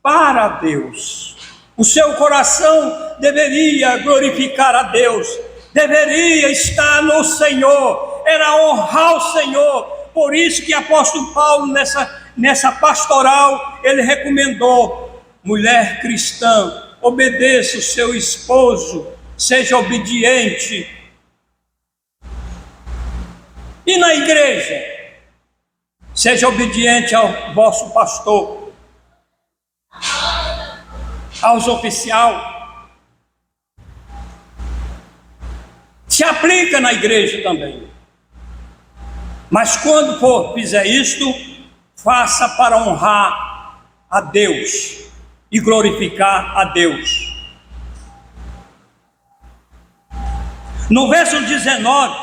para Deus. O seu coração deveria glorificar a Deus, deveria estar no Senhor, era honrar o Senhor. Por isso que o apóstolo Paulo nessa pastoral, ele recomendou: mulher cristã, obedeça o seu esposo, seja obediente. E na igreja, seja obediente ao vosso pastor, aos oficiais. Se aplica na igreja também. Mas quando fizer isto, faça para honrar a Deus e glorificar a Deus. No verso 19,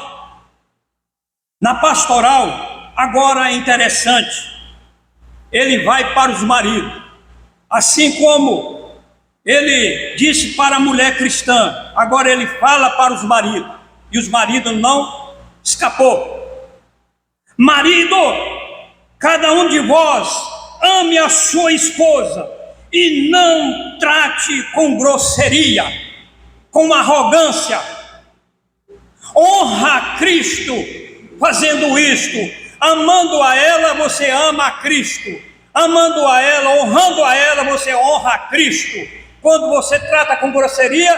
na pastoral, agora é interessante, ele vai para os maridos, assim como ele disse para a mulher cristã, agora ele fala para os maridos, e os maridos não escapou. Marido, cada um de vós ame a sua esposa, e não trate com grosseria, com arrogância. Honra a Cristo fazendo isto. Amando a ela, você ama a Cristo. Amando a ela, honrando a ela, você honra a Cristo. Quando você trata com grosseria,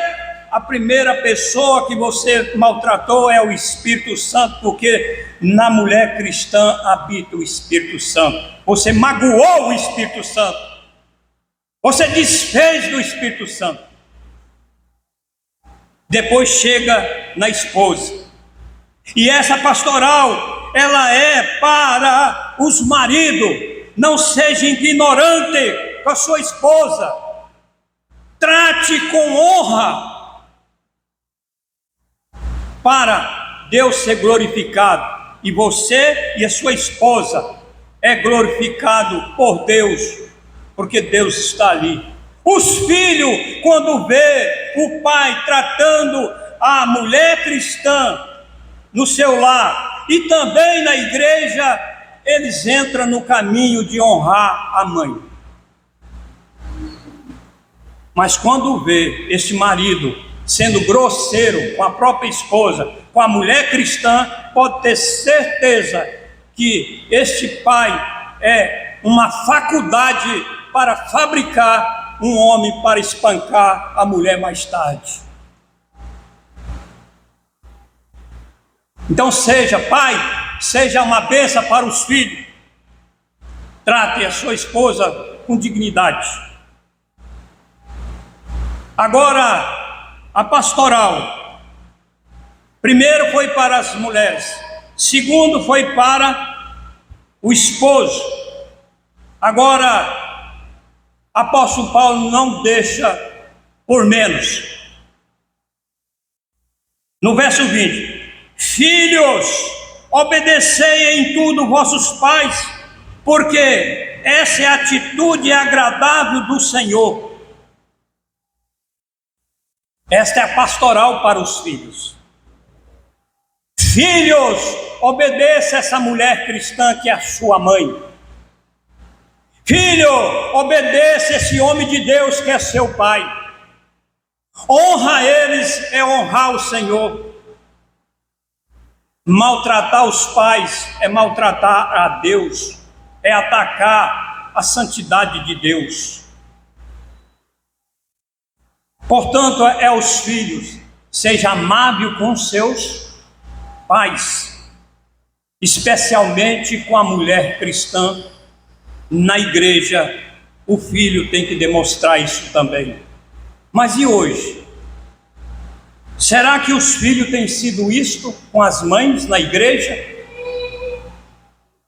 a primeira pessoa que você maltratou é o Espírito Santo, porque na mulher cristã habita o Espírito Santo. Você magoou o Espírito Santo. Você desfez do Espírito Santo. depois chega na esposa. E essa pastoral, ela é para os maridos. Não seja ignorante com a sua esposa. Trate com honra para Deus ser glorificado. E você e a sua esposa é glorificado por Deus, porque Deus está ali. Os filhos, quando vê o pai tratando a mulher cristã no seu lar e também na igreja, eles entram no caminho de honrar a mãe. Mas quando vê esse marido sendo grosseiro com a própria esposa, com a mulher cristã, pode ter certeza que este pai é uma faculdade para fabricar um homem para espancar a mulher mais tarde. Então seja pai, seja uma bênção para os filhos. Trate a sua esposa com dignidade. Agora, a pastoral. Primeiro foi para as mulheres. Segundo foi para o esposo. Agora, apóstolo Paulo não deixa por menos. No verso 20. Filhos, obedecei em tudo vossos pais, porque essa é a atitude agradável do Senhor. Esta é a pastoral para os filhos. Filhos, obedeça essa mulher cristã que é a sua mãe. Filho, obedeça esse homem de Deus que é seu pai. Honra eles é honrar o Senhor. Maltratar os pais é maltratar a Deus, é atacar a santidade de Deus. Portanto, é os filhos, seja amável com seus pais, especialmente com a mulher cristã. Na igreja, o filho tem que demonstrar isso também. Mas e hoje? Será que os filhos têm sido isto com as mães na igreja?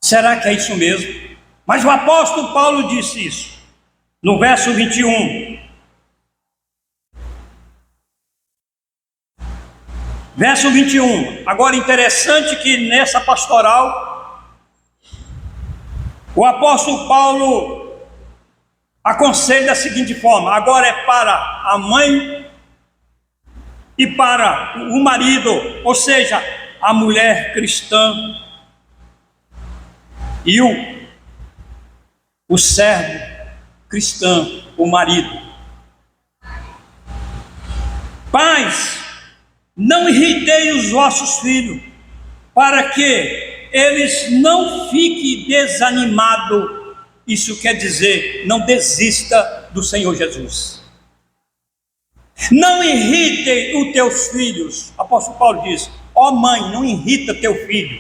Será que é isso mesmo? Mas o apóstolo Paulo disse isso, no verso 21. Verso 21. Agora, interessante que nessa pastoral, o apóstolo Paulo aconselha da seguinte forma: agora é para a mãe e para o marido, ou seja, a mulher cristã e o servo cristão, o marido. Pais, não irritei os vossos filhos, para que eles não fiquem desanimados. Isso quer dizer, não desista do Senhor Jesus. Não irritem os teus filhos. O apóstolo Paulo diz: ó mãe, não irrita teu filho.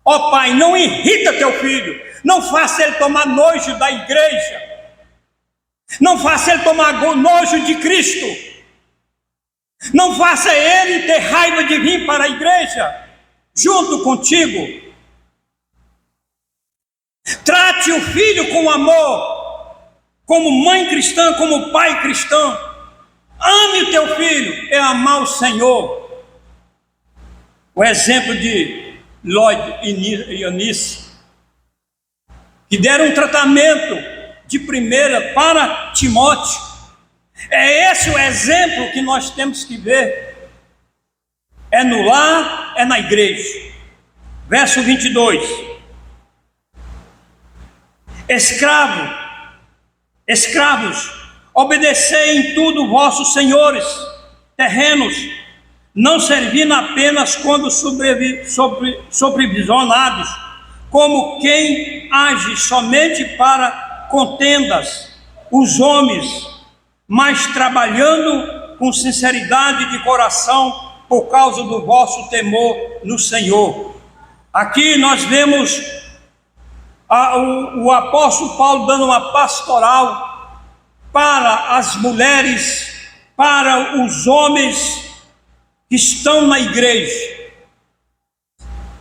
Ó pai, não irrita teu filho. Não faça ele tomar nojo da igreja. Não faça ele tomar nojo de Cristo. Não faça ele ter raiva de vir para a igreja junto contigo. Trate o filho com amor, como mãe cristã, como pai cristão. Ame o teu filho, é amar o Senhor. O exemplo de Lloyd e Eunice, que deram um tratamento de primeira para Timóteo. É esse o exemplo que nós temos que ver. É no lar, é na igreja. Verso 22. Escravos, obedecei em tudo vossos senhores terrenos, não servindo apenas quando sobrevisionados, como quem age somente para contendas, os homens, mas trabalhando com sinceridade de coração por causa do vosso temor no Senhor. Aqui nós vemos o apóstolo Paulo dando uma pastoral para as mulheres, para os homens que estão na igreja.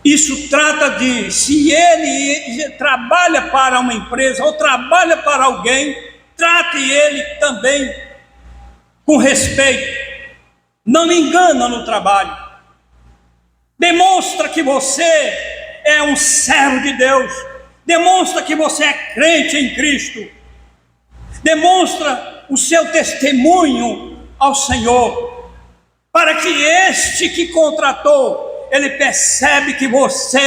Isso trata de, se ele trabalha para uma empresa ou trabalha para alguém, trate ele também com respeito. Não engana no trabalho. Demonstra que você é um servo de Deus. Demonstra que você é crente em Cristo. Demonstra o seu testemunho ao Senhor, para que este que contratou, ele percebe que você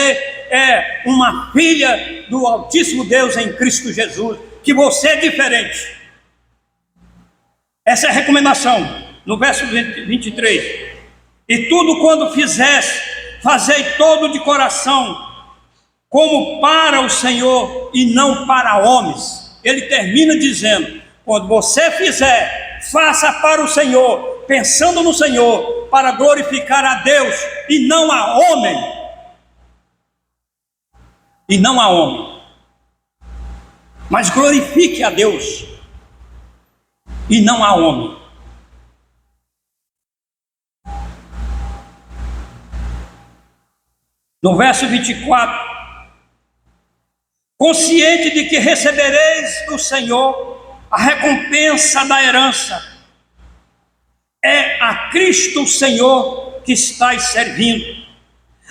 é uma filha do Altíssimo Deus em Cristo Jesus, que você é diferente. Essa é a recomendação, no verso 23. E tudo quando fizesse, fazei todo de coração, como para o Senhor e não para homens. Ele termina dizendo, quando você fizer, faça para o Senhor, pensando no Senhor, para glorificar a Deus e não a homem. E não a homem. Mas glorifique a Deus e não a homem. No verso 24, consciente de que recebereis do Senhor a recompensa da herança, é a Cristo o Senhor que estáis servindo.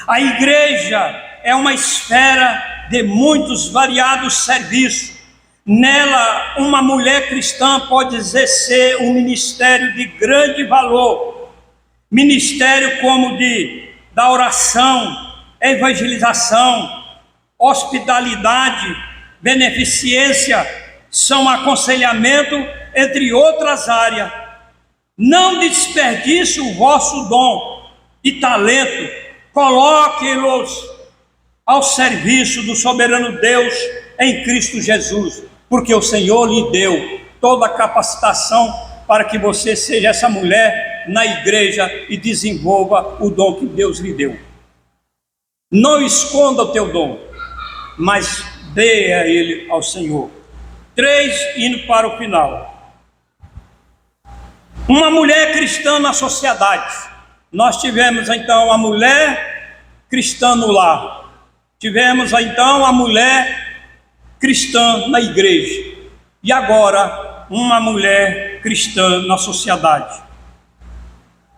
A igreja é uma esfera de muitos variados serviços. Nela, uma mulher cristã pode exercer um ministério de grande valor. Ministério como da oração, evangelização, hospitalidade, beneficência, são aconselhamento, entre outras áreas. Não desperdice o vosso dom e talento, coloque-los ao serviço do soberano Deus em Cristo Jesus, porque o Senhor lhe deu toda a capacitação para que você seja essa mulher na igreja e desenvolva o dom que Deus lhe deu. Não esconda o teu dom, mas dê a ele ao Senhor. 3, indo para o final. Uma mulher cristã na sociedade. Nós tivemos então a mulher cristã no lar. Tivemos então a mulher cristã na igreja. E agora, uma mulher cristã na sociedade.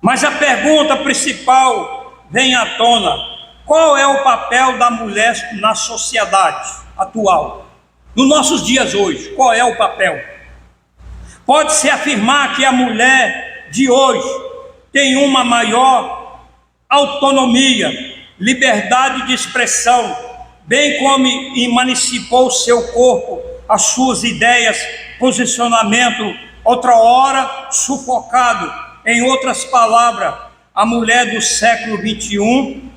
Mas a pergunta principal vem à tona: qual é o papel da mulher na sociedade atual? Nos nossos dias hoje, qual é o papel? Pode-se afirmar que a mulher de hoje tem uma maior autonomia, liberdade de expressão, bem como emancipou o seu corpo, as suas ideias, posicionamento, outra hora sufocado. Em outras palavras, a mulher do século 21,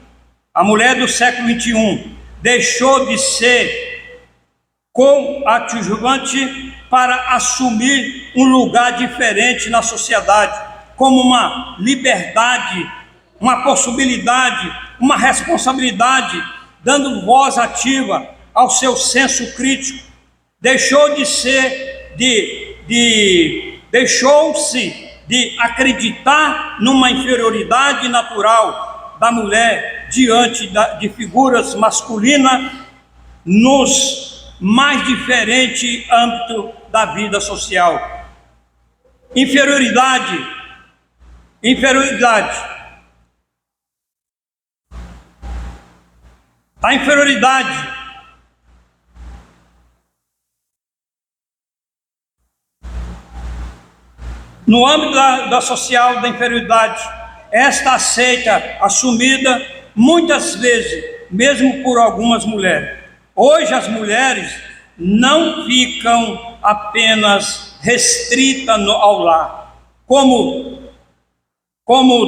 deixou de ser coadjuvante para assumir um lugar diferente na sociedade, como uma liberdade, uma possibilidade, uma responsabilidade, dando voz ativa ao seu senso crítico. Deixou-se de acreditar numa inferioridade natural da mulher diante de figuras masculinas nos mais diferentes âmbitos da vida social. Inferioridade. A inferioridade no âmbito da social da inferioridade, esta aceita, assumida muitas vezes, mesmo por algumas mulheres. Hoje as mulheres não ficam apenas restritas ao lar, como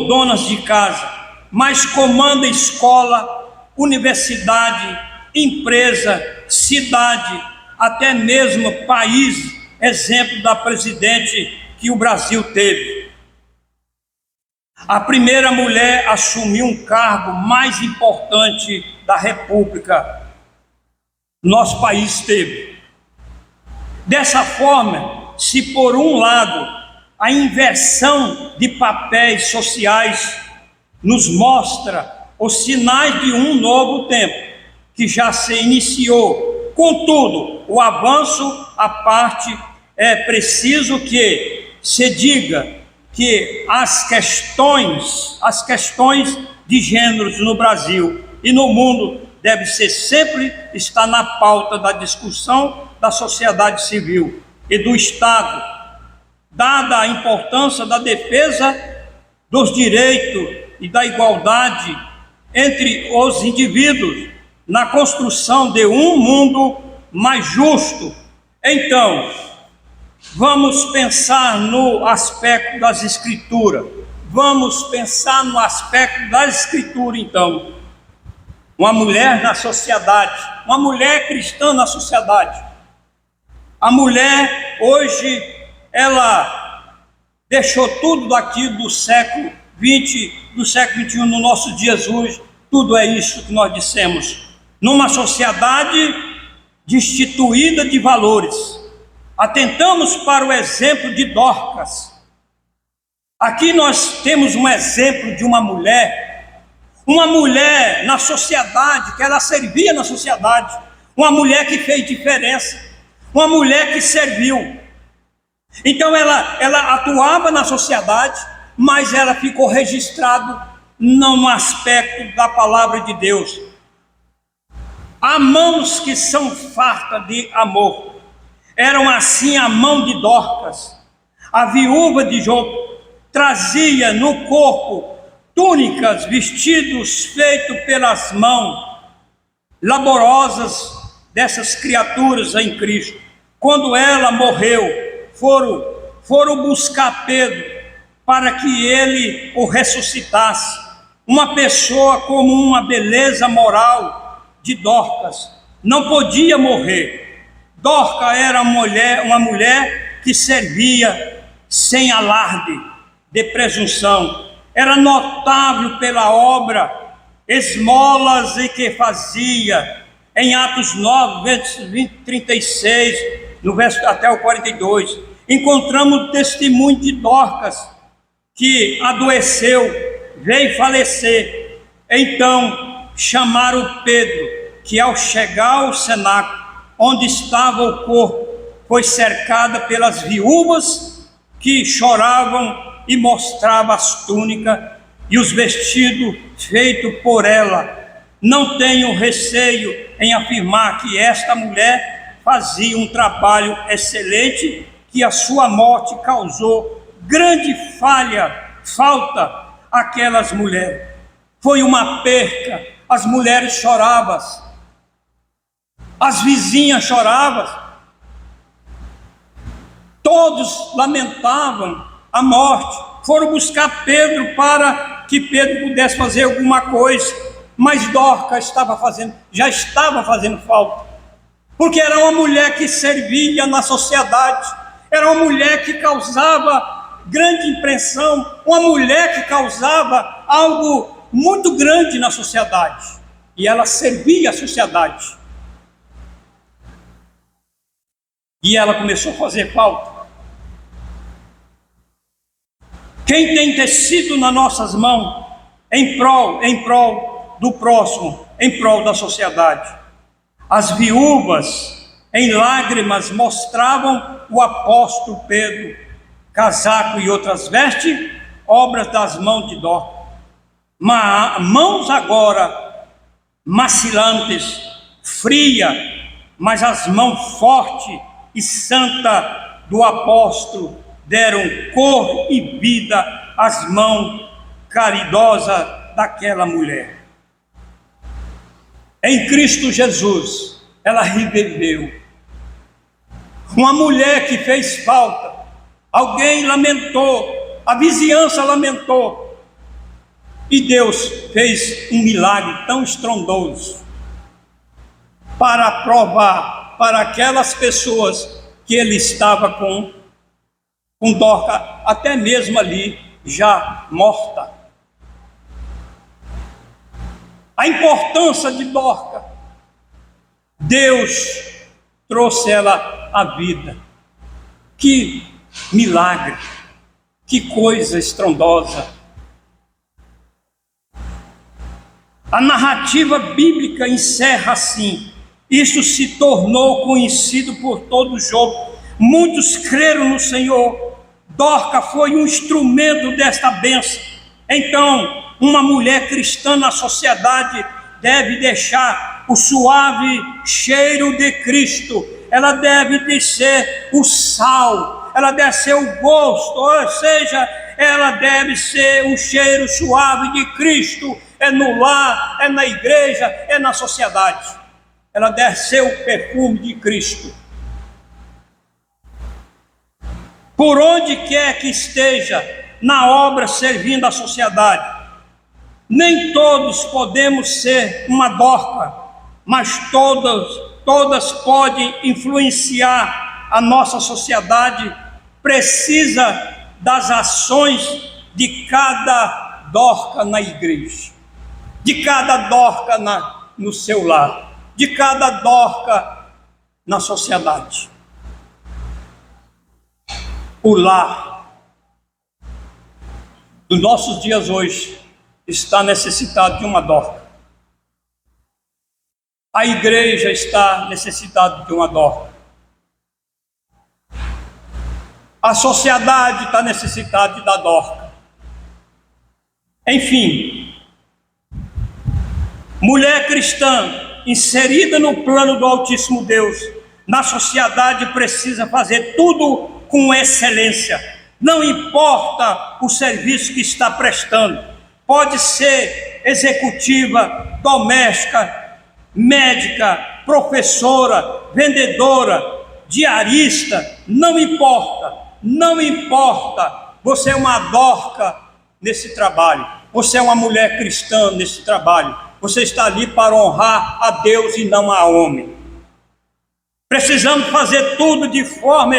donas de casa, mas comandam escola, universidade, empresa, cidade, até mesmo país, exemplo da presidente que o Brasil teve. A primeira mulher assumiu um cargo mais importante da República. Nosso país teve. Dessa forma, se por um lado a inversão de papéis sociais nos mostra os sinais de um novo tempo que já se iniciou. Contudo, o avanço à parte, é preciso que se diga que as questões de gêneros no Brasil e no mundo deve ser sempre estar na pauta da discussão da sociedade civil e do Estado, dada a importância da defesa dos direitos e da igualdade entre os indivíduos na construção de um mundo mais justo. Então, vamos pensar no aspecto das Escrituras. Vamos pensar no aspecto da Escritura, então. Uma mulher na sociedade, uma mulher cristã na sociedade. A mulher, hoje, ela deixou tudo daquilo do século XX, do século XXI, no nosso dias hoje. Tudo é isso que nós dissemos. Numa sociedade destituída de valores. Atentamos para o exemplo de Dorcas. Aqui nós temos um exemplo de uma mulher na sociedade, que ela servia na sociedade, uma mulher que fez diferença, uma mulher que serviu. Então ela atuava na sociedade, mas ela ficou registrada num aspecto da palavra de Deus. Há mãos que são fartas de amor. Eram assim a mão de Dorcas. A viúva de Jope trazia no corpo túnicas, vestidos feitos pelas mãos laborosas dessas criaturas em Cristo. Quando ela morreu, foram buscar Pedro para que ele o ressuscitasse. Uma pessoa com uma beleza moral de Dorcas não podia morrer. Dorcas era uma mulher que servia sem alarde de presunção. Era notável pela obra, esmolas e que fazia. Em Atos 9, verso 36, no verso até o 42, encontramos o testemunho de Dorcas, que adoeceu, veio falecer. Então chamaram Pedro, que ao chegar ao cenáculo, onde estava o corpo, foi cercada pelas viúvas que choravam e mostrava as túnicas e os vestidos feitos por ela. Não tenho receio em afirmar que esta mulher fazia um trabalho excelente, que a sua morte causou grande falta àquelas mulheres. Foi uma perca, as mulheres choravam, as vizinhas choravam, todos lamentavam a morte. Foram buscar Pedro para que Pedro pudesse fazer alguma coisa, mas Dorcas já estava fazendo falta, porque era uma mulher que servia na sociedade, era uma mulher que causava grande impressão, uma mulher que causava algo muito grande na sociedade, e ela servia a sociedade, e ela começou a fazer falta. Quem tem tecido nas nossas mãos em prol do próximo, em prol da sociedade? As viúvas, em lágrimas, mostravam o apóstolo Pedro, casaco e outras vestes, obras das mãos de Dorcas. Mãos agora macilantes, fria, mas as mãos fortes e santa do apóstolo deram cor e vida às mãos caridosas daquela mulher. Em Cristo Jesus, ela reviveu. Uma mulher que fez falta, alguém lamentou, a vizinhança lamentou, e Deus fez um milagre tão estrondoso para provar para aquelas pessoas que ele estava com Dorcas, até mesmo ali, já morta. A importância de Dorcas, Deus trouxe ela à vida. Que milagre, que coisa estrondosa. A narrativa bíblica encerra assim: isso se tornou conhecido por todo Jope. Muitos creram no Senhor. Dorca foi um instrumento desta bênção. Então, uma mulher cristã na sociedade deve deixar o suave cheiro de Cristo. Ela deve ser o sal, ela deve ser o gosto, ou seja, ela deve ser o cheiro suave de Cristo. É no lar, é na igreja, é na sociedade. Ela deve ser o perfume de Cristo. Por onde quer que esteja na obra servindo a sociedade, nem todos podemos ser uma Dorca, mas todas podem influenciar a nossa sociedade. Precisa das ações de cada Dorca na igreja, de cada Dorca no seu lar, de cada Dorca na sociedade. O lar dos nossos dias hoje está necessitado de uma Dorca. A igreja está necessitada de uma Dorca. A sociedade está necessitada da Dorca. Enfim, mulher cristã inserida no plano do Altíssimo Deus, na sociedade precisa fazer tudo com excelência. Não importa o serviço que está prestando. Pode ser executiva, doméstica, médica, professora, vendedora, diarista, não importa. Não importa. Você é uma Dorca nesse trabalho. Você é uma mulher cristã nesse trabalho. Você está ali para honrar a Deus e não a homem. Precisamos fazer tudo de forma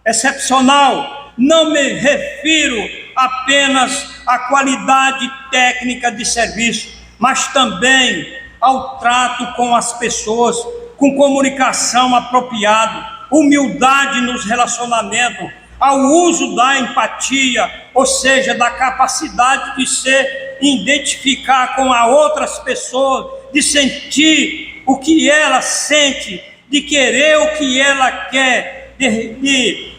excepcional. Não me refiro apenas à qualidade técnica de serviço, mas também ao trato com as pessoas, com comunicação apropriada, humildade nos relacionamentos, ao uso da empatia, ou seja, da capacidade de se identificar com as outras pessoas, de sentir o que ela sente, de querer o que ela quer, de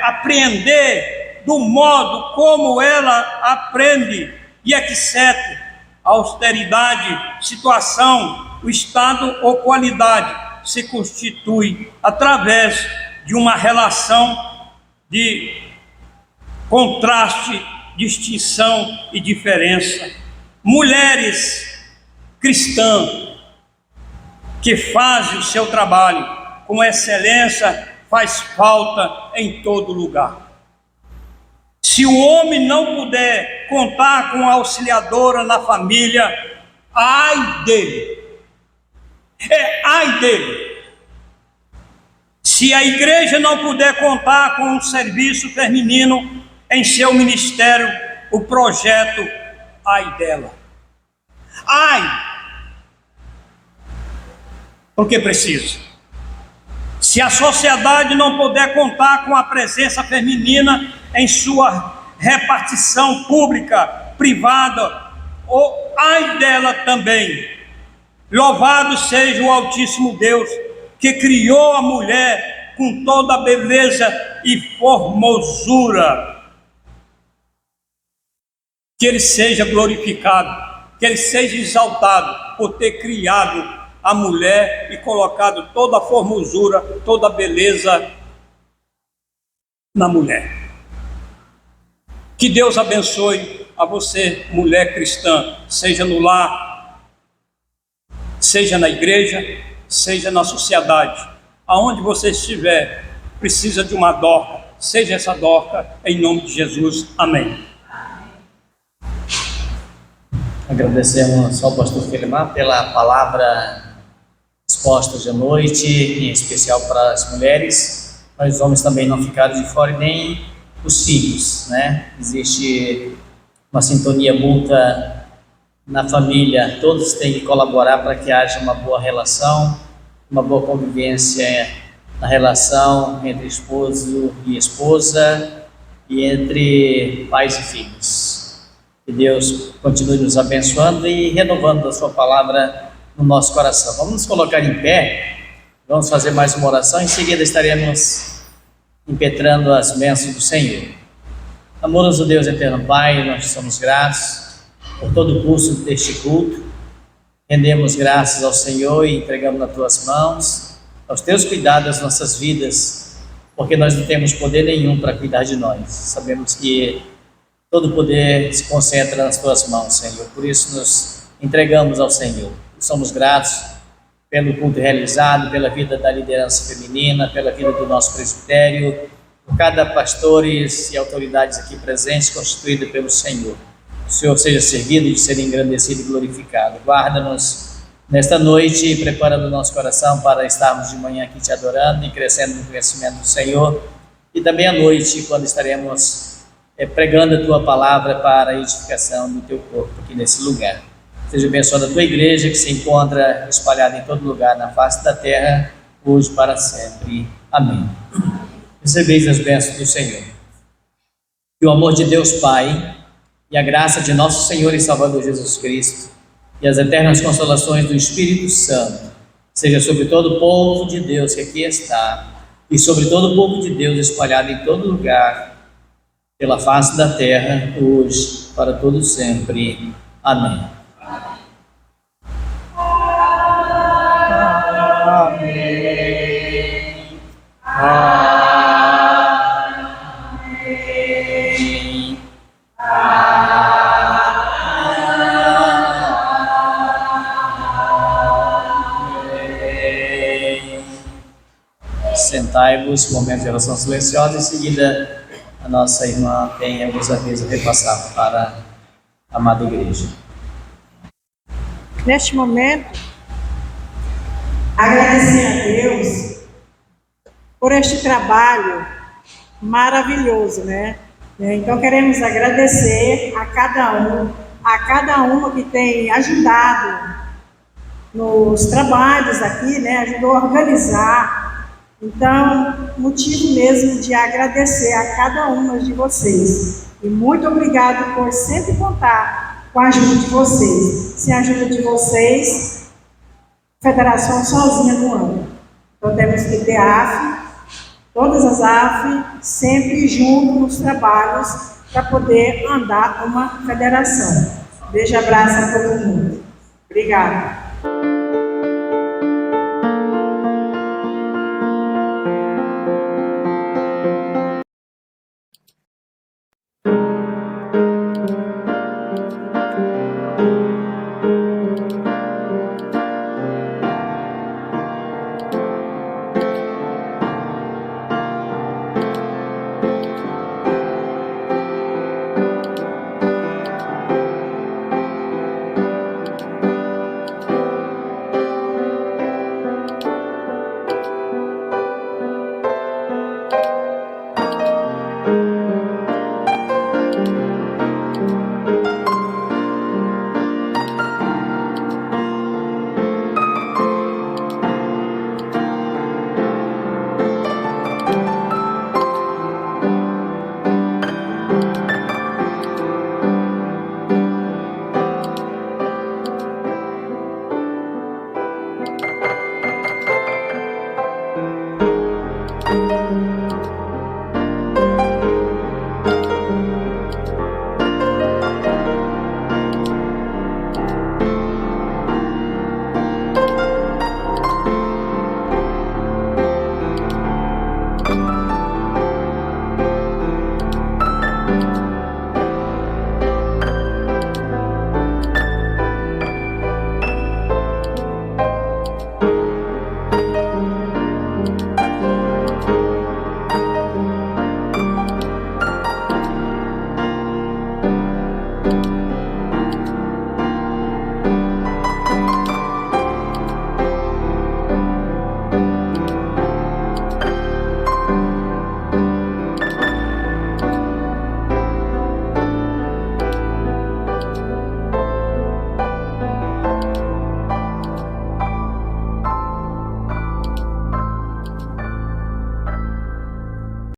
apreender do modo como ela aprende, e etc. Austeridade, situação, o estado ou qualidade se constitui através de uma relação de contraste, distinção e diferença. Mulheres cristãs que fazem o seu trabalho com excelência faz falta em todo lugar. Se o homem não puder contar com a auxiliadora na família, ai dele. Ai dele. Se a igreja não puder contar com um serviço feminino em seu ministério, o projeto, ai dela. Ai! Porque precisa. Se a sociedade não puder contar com a presença feminina em sua repartição pública, privada, ou ai dela também. Louvado seja o Altíssimo Deus, que criou a mulher com toda a beleza e formosura. Que Ele seja glorificado, que Ele seja exaltado por ter criado a mulher e colocado toda a formosura, toda a beleza na mulher. Que Deus abençoe a você, mulher cristã, seja no lar, seja na igreja, seja na sociedade. Aonde você estiver, precisa de uma Dorca, seja essa Dorca, em nome de Jesus. Amém. Agradecemos ao pastor Filemar pela palavra exposta hoje à noite, em especial para as mulheres, mas os homens também não ficaram de fora, e nem os filhos, né? Existe uma sintonia mútua na família, todos têm que colaborar para que haja uma boa relação, uma boa convivência na relação entre esposo e esposa e entre pais e filhos. Que Deus continue nos abençoando e renovando a sua palavra no nosso coração. Vamos nos colocar em pé, vamos fazer mais uma oração, em seguida estaremos impetrando as bênçãos do Senhor. Amoroso Deus eterno Pai, nós somos gratos por todo o curso deste culto. Rendemos graças ao Senhor e entregamos nas tuas mãos, aos teus cuidados das nossas vidas, porque nós não temos poder nenhum para cuidar de nós. Sabemos que todo o poder se concentra nas tuas mãos, Senhor. Por isso nos entregamos ao Senhor. Somos gratos pelo culto realizado, pela vida da liderança feminina, pela vida do nosso presbitério, por cada pastores e autoridades aqui presentes, constituída pelo Senhor. O Senhor seja servido de ser engrandecido e glorificado. Guarda-nos nesta noite, preparando o nosso coração para estarmos de manhã aqui te adorando e crescendo no conhecimento do Senhor. E também à noite, quando estaremos pregando a tua palavra para a edificação do teu corpo aqui nesse lugar. Seja abençoada a tua igreja, que se encontra espalhada em todo lugar na face da terra, hoje para sempre. Amém. Recebeis as bênçãos do Senhor. Que o amor de Deus Pai e a graça de nosso Senhor e Salvador Jesus Cristo e as eternas consolações do Espírito Santo seja sobre todo o povo de Deus que aqui está e sobre todo o povo de Deus espalhado em todo lugar pela face da terra, hoje, para todo sempre. Amém. Amém. Sentai-vos, momento de oração silenciosa, em seguida a nossa irmã tem alguns avisos a repassar para a amada igreja. Neste momento, agradecer a Deus por este trabalho maravilhoso, né? Então queremos agradecer a cada uma que tem ajudado nos trabalhos aqui, né? Ajudou a organizar. Então, motivo mesmo de agradecer a cada uma de vocês. E muito obrigado por sempre contar com a ajuda de vocês. Sem a ajuda de vocês, a federação sozinha não anda. Então temos que ter todas as AF, sempre junto nos trabalhos, para poder andar uma federação. Beijo e abraço a todo mundo. Obrigada.